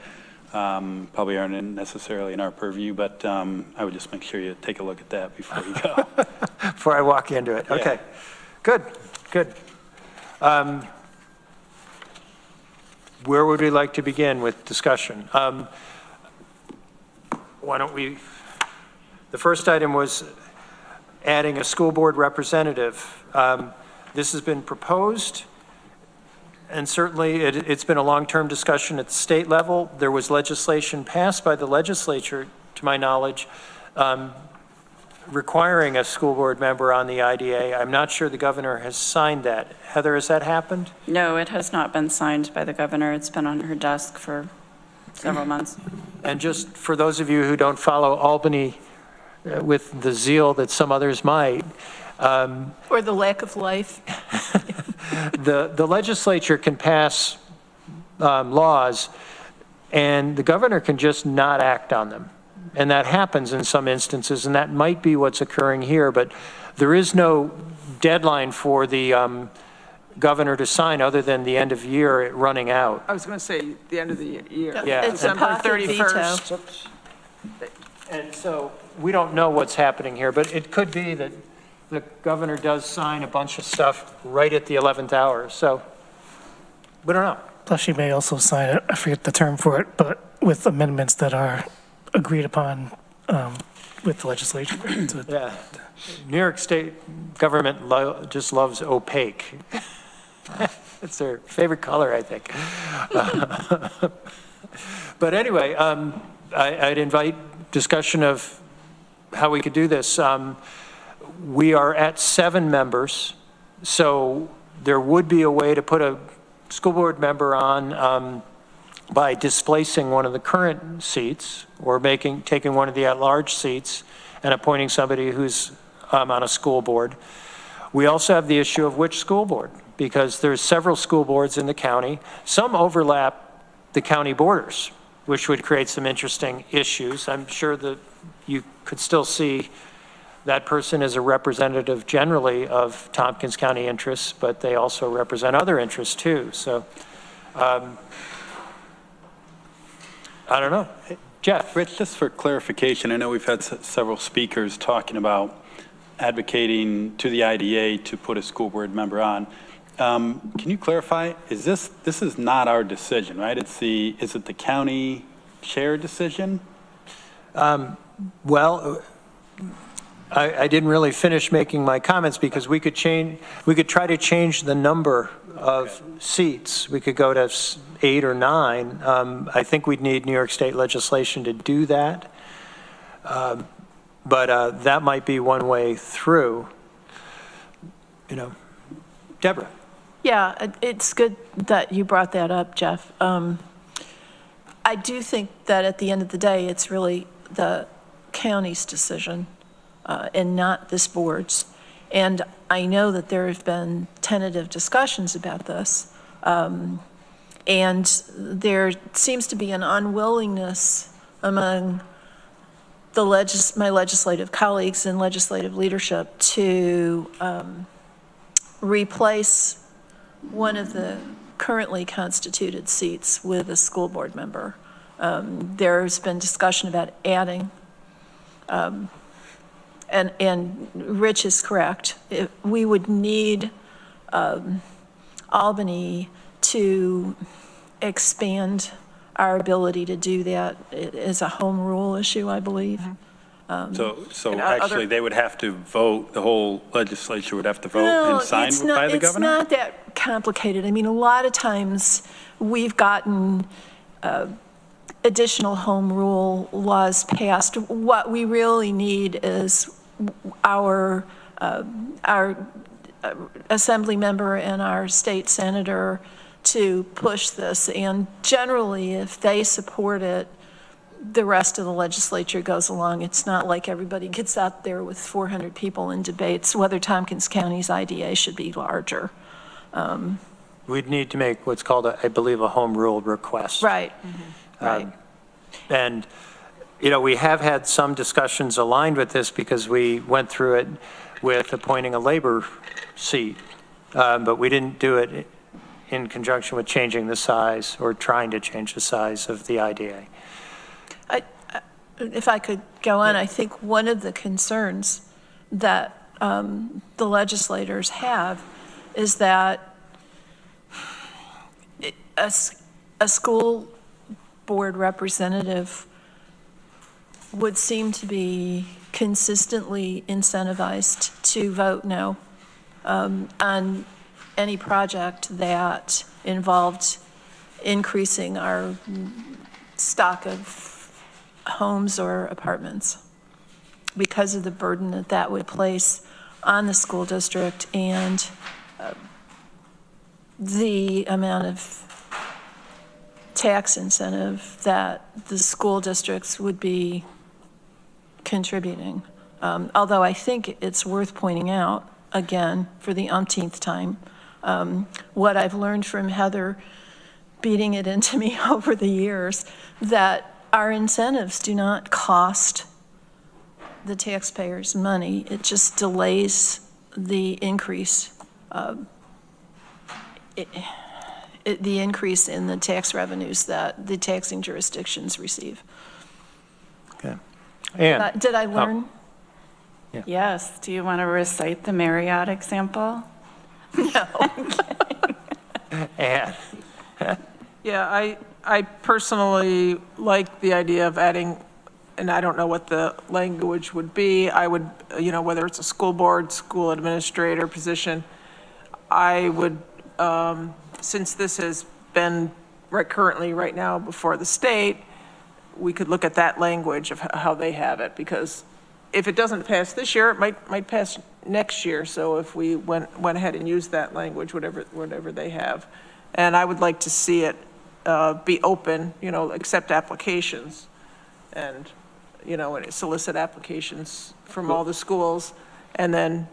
probably aren't necessarily in our purview, but I would just make sure you take a look at that before you go. Before I walk into it. Yeah. Okay, good, good. Where would we like to begin with discussion? Why don't we, the first item was adding a school board representative. This has been proposed, and certainly it's been a long-term discussion at the state level. There was legislation passed by the legislature, to my knowledge, requiring a school board member on the IDA. I'm not sure the governor has signed that. Heather, has that happened? No, it has not been signed by the governor. It's been on her desk for several months. And just for those of you who don't follow Albany with the zeal that some others might, Or the lack of life. the legislature can pass laws, and the governor can just not act on them. And that happens in some instances, and that might be what's occurring here, but there is no deadline for the governor to sign other than the end of year running out. I was going to say the end of the year. Yeah. It's a December pocket 31st. veto. And so we don't know what's happening here, but it could be that the governor does sign a bunch of stuff right at the 11th hour. So we don't know. Plus, she may also sign it, I forget the term for it, but with amendments that are agreed upon with the legislature. So Yeah. New York State government just loves opaque. It's their favorite color, I think. But anyway, I'd invite discussion of how we could do this. We are at 7 members, so there would be a way to put a school board member on by displacing one of the current seats or taking one of the at-large seats and appointing somebody who's on a school board. We also have the issue of which school board, because there's several school boards in the county. Some overlap the county borders, which would create some interesting issues. I'm sure that you could still see that person as a representative generally of Tompkins County interests, but they also represent other interests too. So I don't know. Jeff? Rich, just for clarification, I know we've had several speakers talking about advocating to the IDA to put a school board member on. Can you clarify, this is not our decision, right? Is it the county chair decision? Well, I didn't really finish making my comments because we could try to change the number of seats. We could go to 8 or 9. I think we'd need New York State legislation to do that. But that might be one way through. Deborah. Yeah, it's good that you brought that up, Jeff. I do think that at the end of the day, it's really the county's decision and not this board's. And I know that there have been tentative discussions about this. And there seems to be an unwillingness among my legislative colleagues and legislative leadership to replace one of the currently constituted seats with a school board member. There's been discussion about adding, and Rich is correct. We would need Albany to expand our ability to do that. It is a home rule issue, I believe. So actually, they would have to vote, the whole legislature would have to vote and sign by the governor? It's not that complicated. I mean, a lot of times we've gotten additional home rule laws passed. What we really need is our assembly member and our state senator to push this. And generally, if they support it, the rest of the legislature goes along. It's not like everybody gets out there with 400 people in debates whether Tompkins County's IDA should be larger. We'd need to make what's called, I believe, a home rule request. Right, right. And, we have had some discussions aligned with this because we went through it with appointing a labor seat, but we didn't do it in conjunction with changing the size or trying to change the size of the IDA. If I could go on, I think one of the concerns that the legislators have is that a school board representative would seem to be consistently incentivized to vote no on any project that involved increasing our stock of homes or apartments because of the burden that that would place on the school district and the amount of tax incentive that the school districts would be contributing. Although I think it's worth pointing out, again, for the umpteenth time, what I've learned from Heather beating it into me over the years, that our incentives do not cost the taxpayers money. It just delays the increase, the increase in the tax revenues that the taxing jurisdictions receive. Okay. Ann. Did I learn? Yeah. Yes. Do you want to recite the Marriott example? No. Ann. Yeah, I personally like the idea of adding, and I don't know what the language would be. I would, whether it's a school board, school administrator position, I would, since this has been currently right now before the state, we could look at that language of how they have it, because if it doesn't pass this year, it might pass next year. So if we went ahead and used that language, whatever they have, and I would like to see it be open, accept applications, and solicit applications from all the schools, and then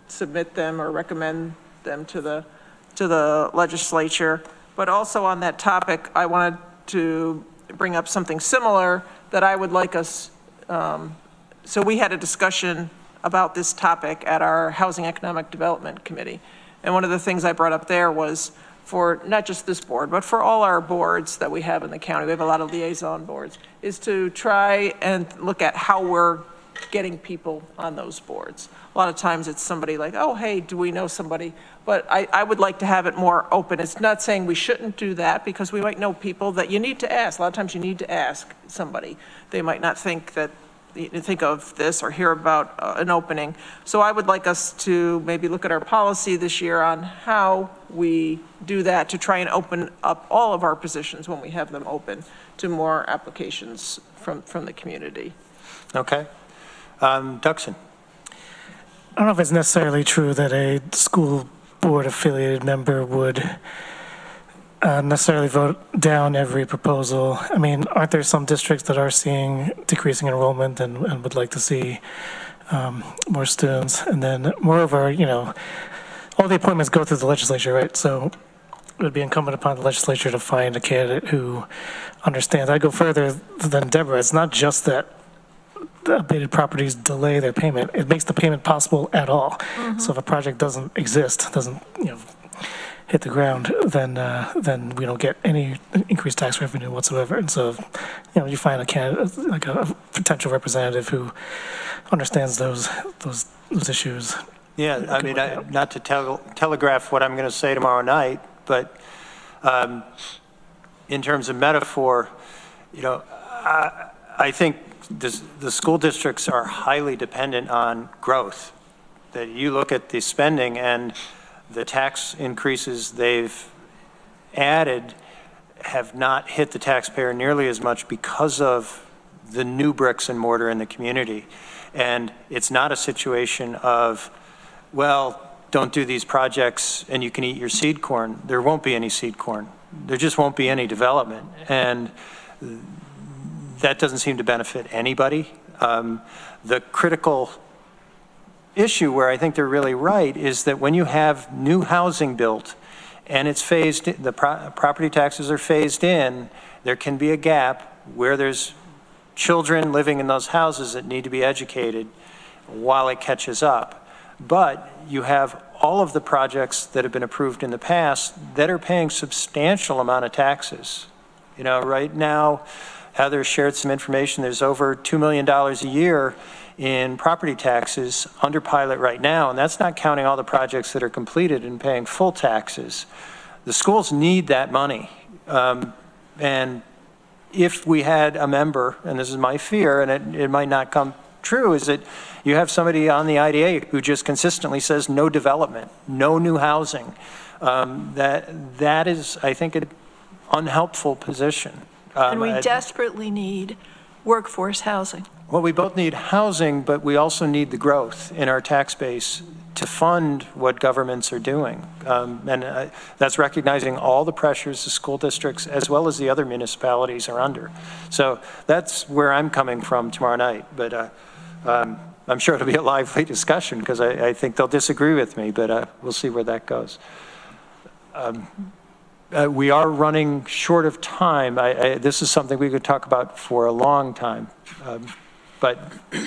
submit them or recommend them to the legislature. But also on that topic, I wanted to bring up something similar that I would like us. So we had a discussion about this topic at our Housing Economic Development Committee. And one of the things I brought up there was for not just this board, but for all our boards that we have in the county, we have a lot of liaison boards, is to try and look at how we're getting people on those boards. A lot of times it's somebody like, oh, hey, do we know somebody? But I would like to have it more open. It's not saying we shouldn't do that, because we might know people that you need to ask. A lot of times you need to ask somebody. They might not think that think of this or hear about an opening. So I would like us to maybe look at our policy this year on how we do that to try and open up all of our positions when we have them open to more applications from the community. Okay. Duxon. I don't know if it's necessarily true that a school board affiliated member would necessarily vote down every proposal. I mean, aren't there some districts that are seeing decreasing enrollment and would like to see more students? And then moreover, you know, all the appointments go through the legislature, right? So it would be incumbent upon the legislature to find a candidate who understands. I go further than Deborah. It's not just that the abated properties delay their payment. It makes the payment possible at all. Mm-hmm. So if a project doesn't exist, doesn't, you know, hit the ground, then we don't get any increased tax revenue whatsoever. And so, you know, you find a candidate, like a potential representative who understands those issues. Yeah, I mean, not to telegraph what I'm going to say tomorrow night, but in terms of metaphor, you know, I think the school districts are highly dependent on growth. That you look at the spending and the tax increases they've added have not hit the taxpayer nearly as much because of the new bricks and mortar in the community. And it's not a situation of, well, don't do these projects and you can eat your seed corn. There won't be any seed corn. There just won't be any development. And that doesn't seem to benefit anybody. The critical issue where I think they're really right is that when you have new housing built and it's phased, the property taxes are phased in, there can be a gap where there's children living in those houses that need to be educated while it catches up. But you have all of the projects that have been approved in the past that are paying substantial amount of taxes. You know, right now, Heather shared some information, there's over $2 million a year in property taxes under pilot right now, and that's not counting all the projects that are completed and paying full taxes. The schools need that money. And if we had a member, and this is my fear, and it might not come true, is that you have somebody on the IDA who just consistently says no development, no new housing. That is, I think, an unhelpful position. And we desperately need workforce housing. Well, we both need housing, but we also need the growth in our tax base to fund what governments are doing. And that's recognizing all the pressures the school districts as well as the other municipalities are under. So that's where I'm coming from tomorrow night. But I'm sure it'll be a lively discussion because I think they'll disagree with me, but we'll see where that goes. We are running short of time. This is something we could talk about for a long time. But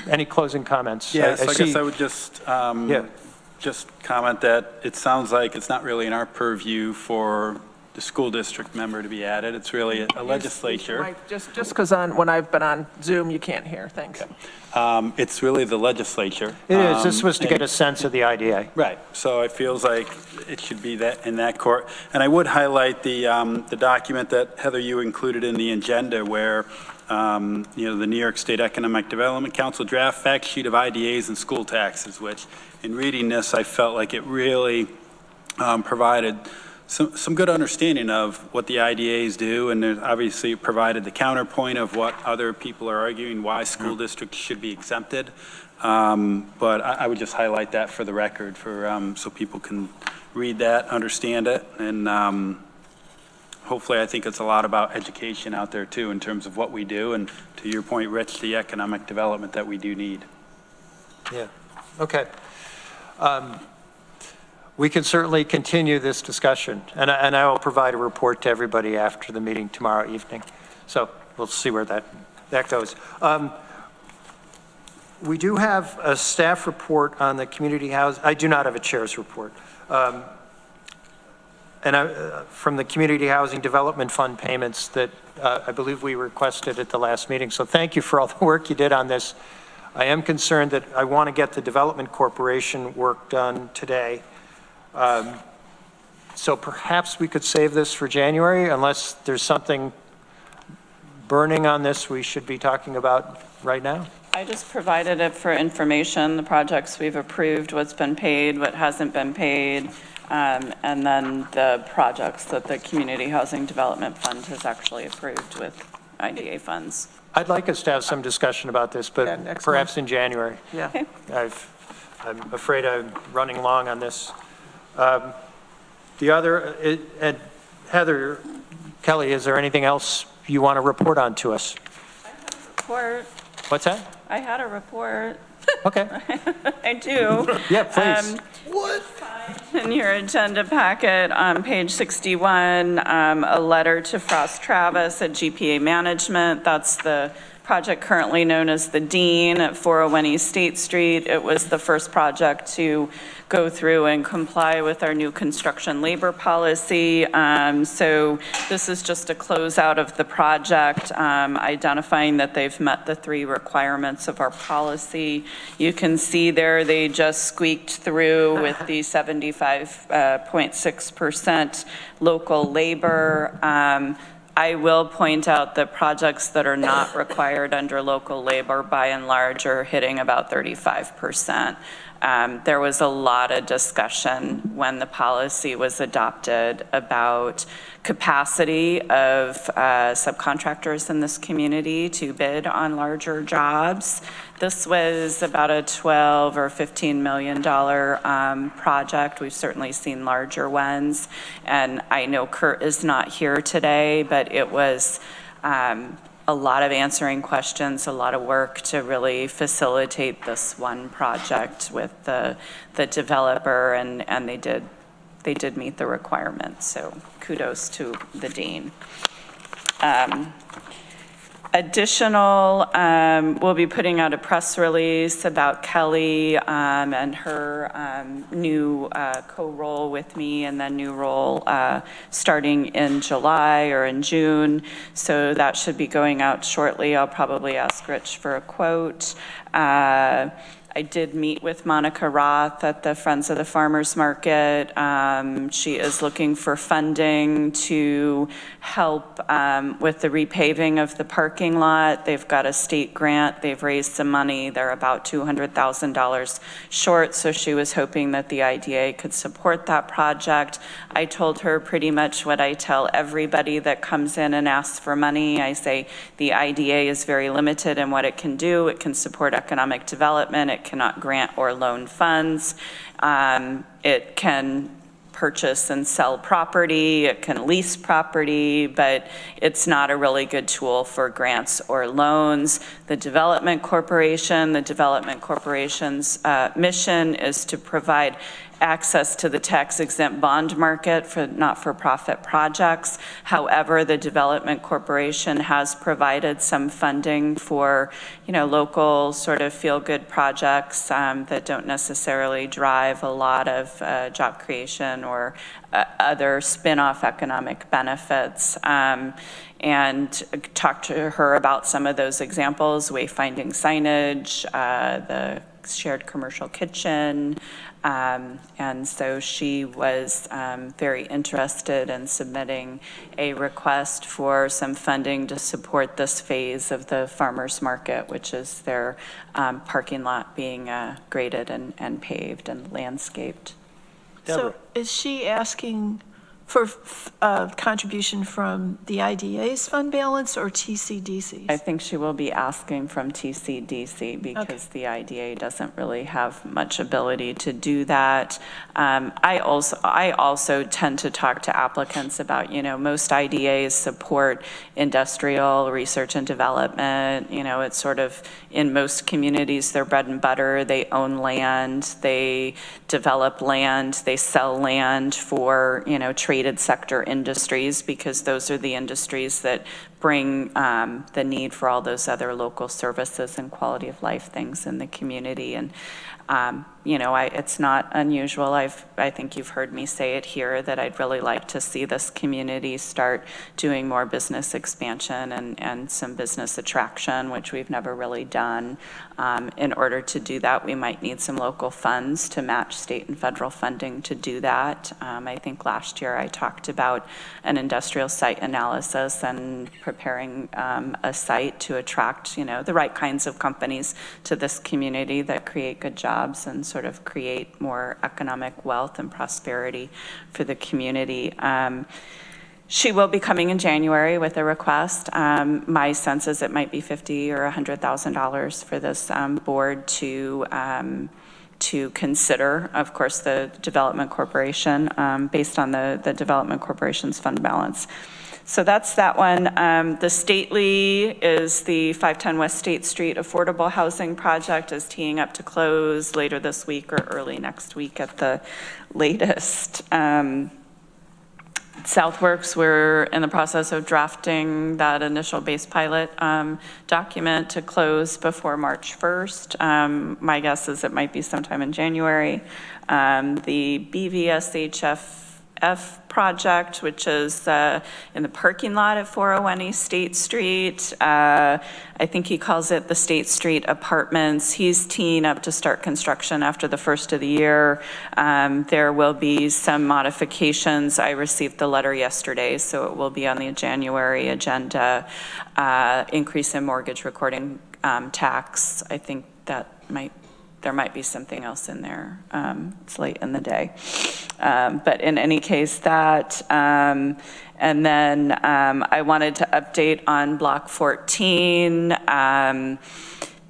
any closing comments? Yes, I guess I would just comment that it sounds like it's not really in our purview for the school district member to be added. It's really a legislature. Right, just because when I've been on Zoom, you can't hear. Thanks. Okay. It's really the legislature. It is. This was to get a sense of the IDA. Right. So it feels like it should be that in that court. And I would highlight the document that Heather, you included in the agenda where you know, the New York State Economic Development Council draft fact sheet of IDAs and school taxes, which in reading this, I felt like it really provided some good understanding of what the IDAs do, and there's obviously provided the counterpoint of what other people are arguing why school districts should be exempted. But I would just highlight that for the record for so people can read that, understand it, and hopefully I think it's a lot about education out there too in terms of what we do, and to your point, Rich, the economic development that we do need. Yeah, okay. We can certainly continue this discussion, and I will provide a report to everybody after the meeting tomorrow evening. So we'll see where that goes. We do have a staff report on the community house. I do not have a chair's report. From the Community Housing Development Fund payments that I believe we requested at the last meeting. So thank you for all the work you did on this. I am concerned that I want to get the Development Corporation work done today. So perhaps we could save this for January unless there's something burning on this we should be talking about right now? I just provided it for information, the projects we've approved, what's been paid, what hasn't been paid, and then the projects that the Community Housing Development Fund has actually approved with IDA funds. I'd like us to have some discussion about this, but Yeah, perhaps in January. Yeah. Okay. I'm afraid I'm running long on this. The other, and Heather, Kelly, is there anything else you want to report on to us? Report. What's that? I had a report. Okay. I do. Yeah, please. In your agenda packet on page 61, a letter to Frost Travis at GPA Management. That's the project currently known as the Dean at 401 East State Street. It was the first project to go through and comply with our new construction labor policy. So this is just a closeout of the project, identifying that they've met the 3 requirements of our policy. You can see there they just squeaked through with the 75.6% local labor. I will point out that projects that are not required under local labor, by and large, are hitting about 35%. There was a lot of discussion when the policy was adopted about capacity of subcontractors in this community to bid on larger jobs. This was about a $12 or $15 million project. We've certainly seen larger ones. And I know Kurt is not here today, but it was a lot of answering questions, a lot of work to really facilitate this one project with the developer, and they did meet the requirements. So kudos to the Dean. Additional, we'll be putting out a press release about Kelly and her new co-role with me, and then new role starting in July or in June. So that should be going out shortly. I'll probably ask Rich for a quote. I did meet with Monica Roth at the Friends of the Farmers Market. She is looking for funding to help with the repaving of the parking lot. They've got a state grant. They've raised some money. They're about $200,000 short, so she was hoping that the IDA could support that project. I told her pretty much what I tell everybody that comes in and asks for money. I say the IDA is very limited in what it can do. It can support economic development. It cannot grant or loan funds. It can purchase and sell property, it can lease property, but it's not a really good tool for grants or loans. The Development Corporation's mission is to provide access to the tax-exempt bond market for not-for-profit projects. However, the Development Corporation has provided some funding for, local sort of feel-good projects that don't necessarily drive a lot of job creation or other spin-off economic benefits. And talked to her about some of those examples: wayfinding signage, the shared commercial kitchen. And so she was very interested in submitting a request for some funding to support this phase of the farmers market, which is their parking lot being graded and paved and landscaped. So is she asking for contribution from the IDA's fund balance or TCDC's? I think she will be asking from TCDC because the IDA doesn't really have much ability to do that. I also tend to talk to applicants about, most IDAs support industrial research and development. It's sort of, in most communities, their bread and butter. They own land, they develop land, they sell land for, traded sector industries, because those are the industries that bring the need for all those other local services and quality of life things in the community. And it's not unusual. I think you've heard me say it here that I'd really like to see this community start doing more business expansion and some business attraction, which we've never really done. In order to do that, we might need some local funds to match state and federal funding to do that. I think last year I talked about an industrial site analysis and preparing a site to attract, the right kinds of companies to this community that create good jobs and sort of create more economic wealth and prosperity for the community. She will be coming in January with a request. My sense is it might be $50,000 or $100,000 for this board to consider, of course, the Development Corporation, based on the Development Corporation's fund balance. So that's that one. The Stately is the 510 West State Street Affordable Housing Project is teeing up to close later this week or early next week at the latest. Southworks, we're in the process of drafting that initial base pilot document to close before March 1st. My guess is it might be sometime in January. The BVSHF project, which is in the parking lot at 401 East State Street. I think he calls it the State Street Apartments. He's teeing up to start construction after the first of the year. There will be some modifications. I received the letter yesterday, so it will be on the January agenda. Increase in mortgage recording tax. I think that there might be something else in there. It's late in the day. But in any case, that, and then I wanted to update on Block 14.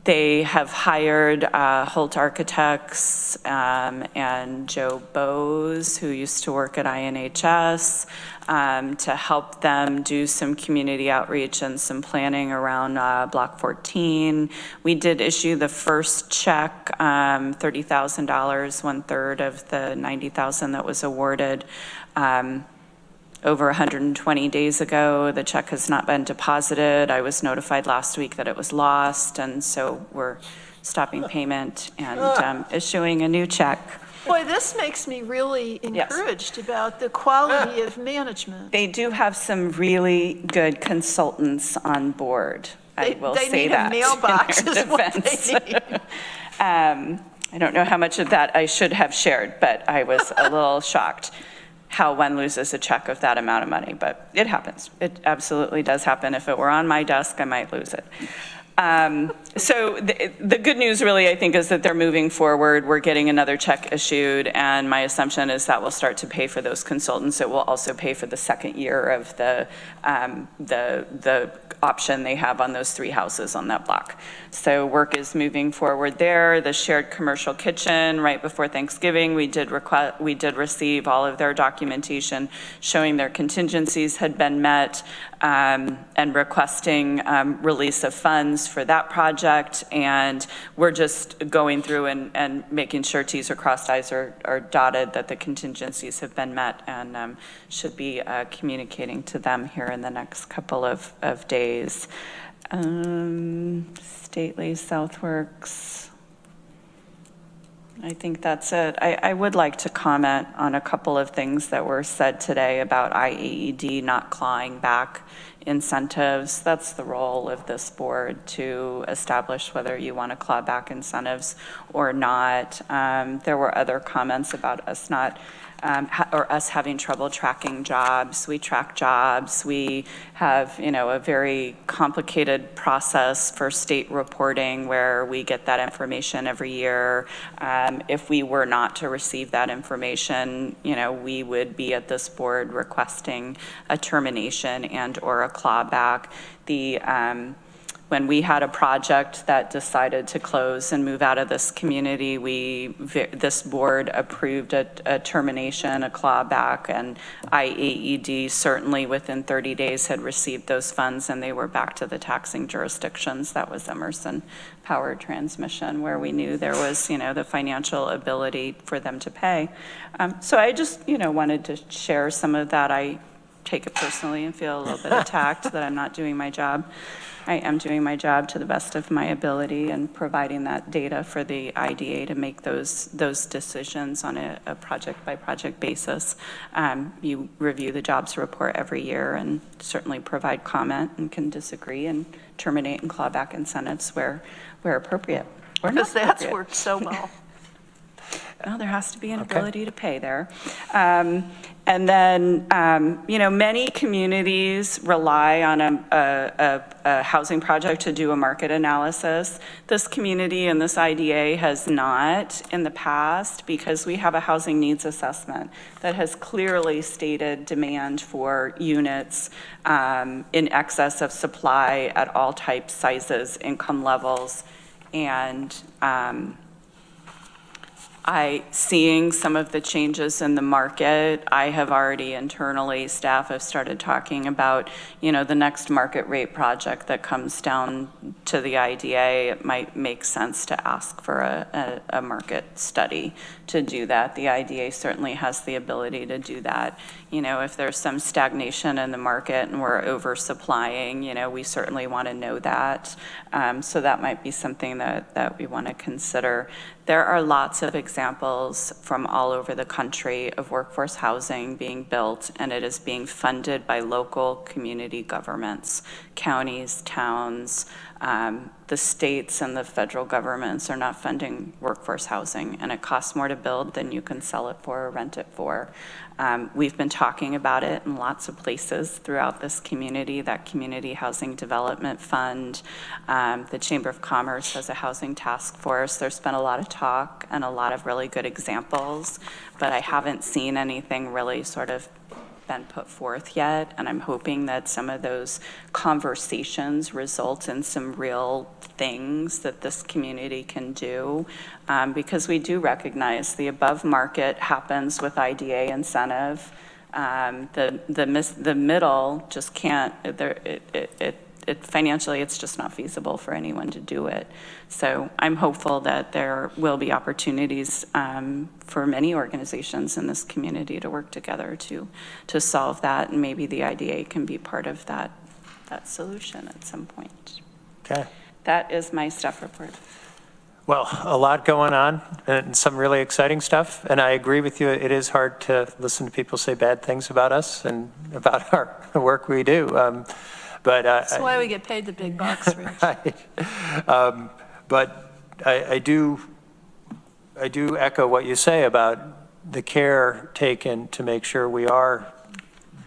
They have hired Holt Architects and Joe Bose, who used to work at INHS, to help them do some community outreach and some planning around Block 14. We did issue the first check, $30,000, 1/3 of the $90,000 that was awarded over 120 days ago. The check has not been deposited. I was notified last week that it was lost, and so we're stopping payment and issuing a new check. Boy, this makes me really encouraged about the quality of management. They do have some really good consultants on board. I will say that. They need a mailbox is what they need. I don't know how much of that I should have shared, but I was a little shocked how one loses a check of that amount of money, but it happens. It absolutely does happen. If it were on my desk, I might lose it. So the good news really, I think, is that they're moving forward. We're getting another check issued, and my assumption is that will start to pay for those consultants. It will also pay for the second year of the option they have on those 3 houses on that block. So work is moving forward there. The shared commercial kitchen, right before Thanksgiving, we did receive all of their documentation showing their contingencies had been met, and requesting release of funds for that project. And we're just going through and making sure T's are crossed, I's are dotted, that the contingencies have been met, and should be communicating to them here in the next couple of days. Stately, Southworks. I think that's it. I would like to comment on a couple of things that were said today about IAED not clawing back incentives. That's the role of this board, to establish whether you want to claw back incentives or not. There were other comments about us not, or us having trouble tracking jobs. We track jobs. We have, a very complicated process for state reporting where we get that information every year. If we were not to receive that information, we would be at this board requesting a termination and or a clawback. When we had a project that decided to close and move out of this community, this board approved a termination, a clawback, and IAED certainly within 30 days had received those funds and they were back to the taxing jurisdictions. That was Emerson Power Transmission, where we knew there was, the financial ability for them to pay. So I just, wanted to share some of that. I take it personally and feel a little bit attacked that I'm not doing my job. I am doing my job to the best of my ability and providing that data for the IDA to make those decisions on a project-by-project basis. You review the jobs report every year and certainly provide comment and can disagree and terminate and claw back incentives where appropriate. Because that's worked so well. Well, there has to be an ability to pay there. And then, many communities rely on a housing project to do a market analysis. This community and this IDA has not in the past, because we have a housing needs assessment that has clearly stated demand for units in excess of supply at all types, sizes, income levels, and seeing some of the changes in the market, I have already internally, staff have started talking about, the next market rate project that comes down to the IDA. It might make sense to ask for a market study to do that. The IDA certainly has the ability to do that. If there's some stagnation in the market and we're oversupplying, we certainly want to know that. So that might be something that we want to consider. There are lots of examples from all over the country of workforce housing being built, and it is being funded by local community governments, counties, towns. The states and the federal governments are not funding workforce housing, and it costs more to build than you can sell it for or rent it for. We've been talking about it in lots of places throughout this community, that Community Housing Development Fund. The Chamber of Commerce has a housing task force. There's been a lot of talk and a lot of really good examples, but I haven't seen anything really sort of been put forth yet, and I'm hoping that some of those conversations result in some real things that this community can do, because we do recognize the above market happens with IDA incentive. The middle just can't, financially it's just not feasible for anyone to do it. So I'm hopeful that there will be opportunities for many organizations in this community to work together to solve that, and maybe the IDA can be part of that solution at some point. Okay. That is my staff report. Well, a lot going on and some really exciting stuff. And I agree with you. It is hard to listen to people say bad things about us and about the work we do. But that's why we get paid the big bucks, Rich. Right. But I do echo what you say about the care taken to make sure we are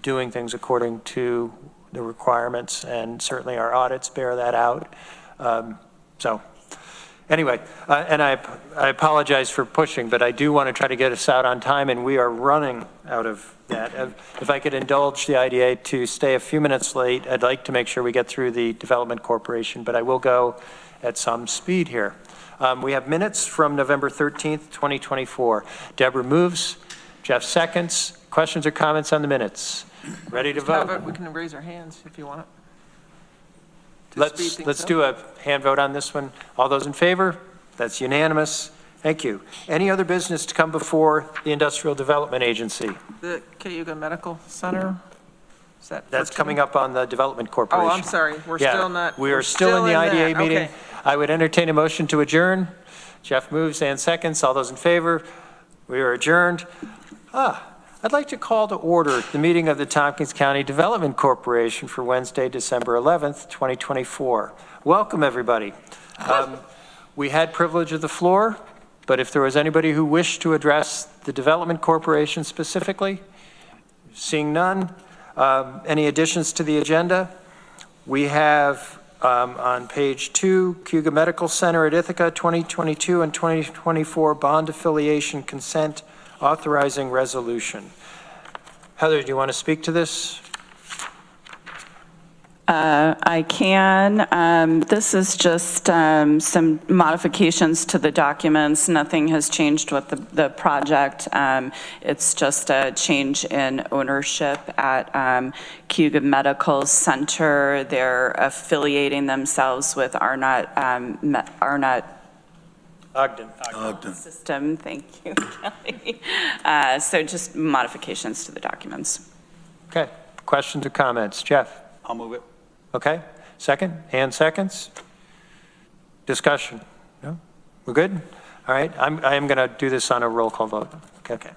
doing things according to the requirements, and certainly our audits bear that out. So anyway, and I apologize for pushing, but I do want to try to get us out on time, and we are running out of that. If I could indulge the IDA to stay a few minutes late, I'd like to make sure we get through the Development Corporation, but I will go at some speed here. We have minutes from November 13th, 2024. Deborah moves, Jeff seconds. Questions or comments on the minutes? Ready to vote? We can raise our hands if you want. Let's do a hand vote on this one. All those in favor? That's unanimous. Thank you. Any other business to come before the Industrial Development Agency? The Cayuga Medical Center? That's coming up on the Development Corporation. Oh, I'm sorry. We're still not. We are still in the IDA meeting. Okay. I would entertain a motion to adjourn. Jeff moves and seconds. All those in favor? We are adjourned. I'd like to call to order the meeting of the Tompkins County Development Corporation for Wednesday, December 11th, 2024. Welcome, everybody. We had privilege of the floor, but if there was anybody who wished to address the Development Corporation specifically, seeing none, any additions to the agenda? We have on page 2, Cayuga Medical Center at Ithaca, 2022 and 2024 bond affiliation consent authorizing resolution. Heather, do you want to speak to this? I can. This is just some modifications to the documents. Nothing has changed with the project. It's just a change in ownership at Cayuga Medical Center. They're affiliating themselves with Arnott Ogden. System. Thank you, Kelly. So just modifications to the documents. Okay. Questions or comments? Jeff? I'll move it. Okay. Second? And seconds? Discussion? No? We're good? All right. I am going to do this on a roll call vote. Okay.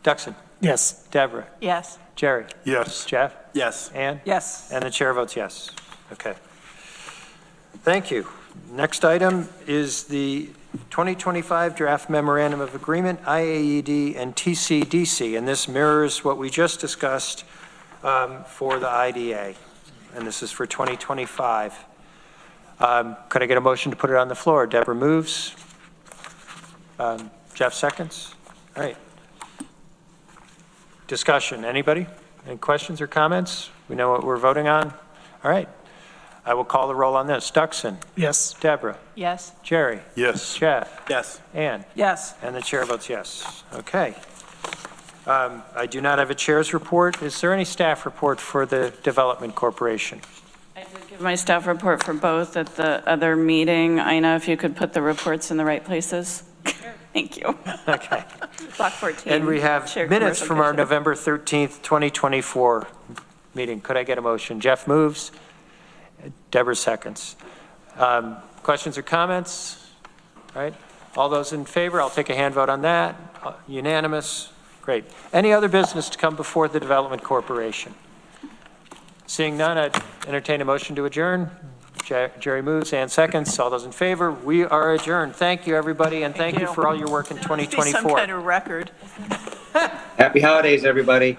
Duxon? Yes. Deborah? Yes. Jerry? Yes. Jeff? Yes. Ann? Yes. And the chair votes yes. Okay. Thank you. Next item is the 2025 Draft Memorandum of Agreement, IAED and TCDC, and this mirrors what we just discussed for the IDA, and this is for 2025. Could I get a motion to put it on the floor? Deborah moves. Jeff seconds. All right. Discussion, anybody? Any questions or comments? We know what we're voting on? All right. I will call the roll on this. Duxon? Yes. Deborah? Yes. Jerry? Yes. Jeff? Yes. Ann? Yes. And the chair votes yes. Okay. I do not have a chair's report. Is there any staff report for the Development Corporation? I did give my staff report for both at the other meeting. Ina, if you could put the reports in the right places. Thank you. Okay. Block 14. And we have Shared minutes commercial from our kitchen. November 13th, 2024 meeting. Could I get a motion? Jeff moves. Deborah seconds. Questions or comments? All right. All those in favor, I'll take a hand vote on that. Unanimous. Great. Any other business to come before the Development Corporation? Seeing none, I'd entertain a motion to adjourn. Jerry moves, Ann seconds. All those in favor, we are adjourned. Thank you, everybody, and thank you for all your work in 2024. Some kind of record. Happy holidays, everybody.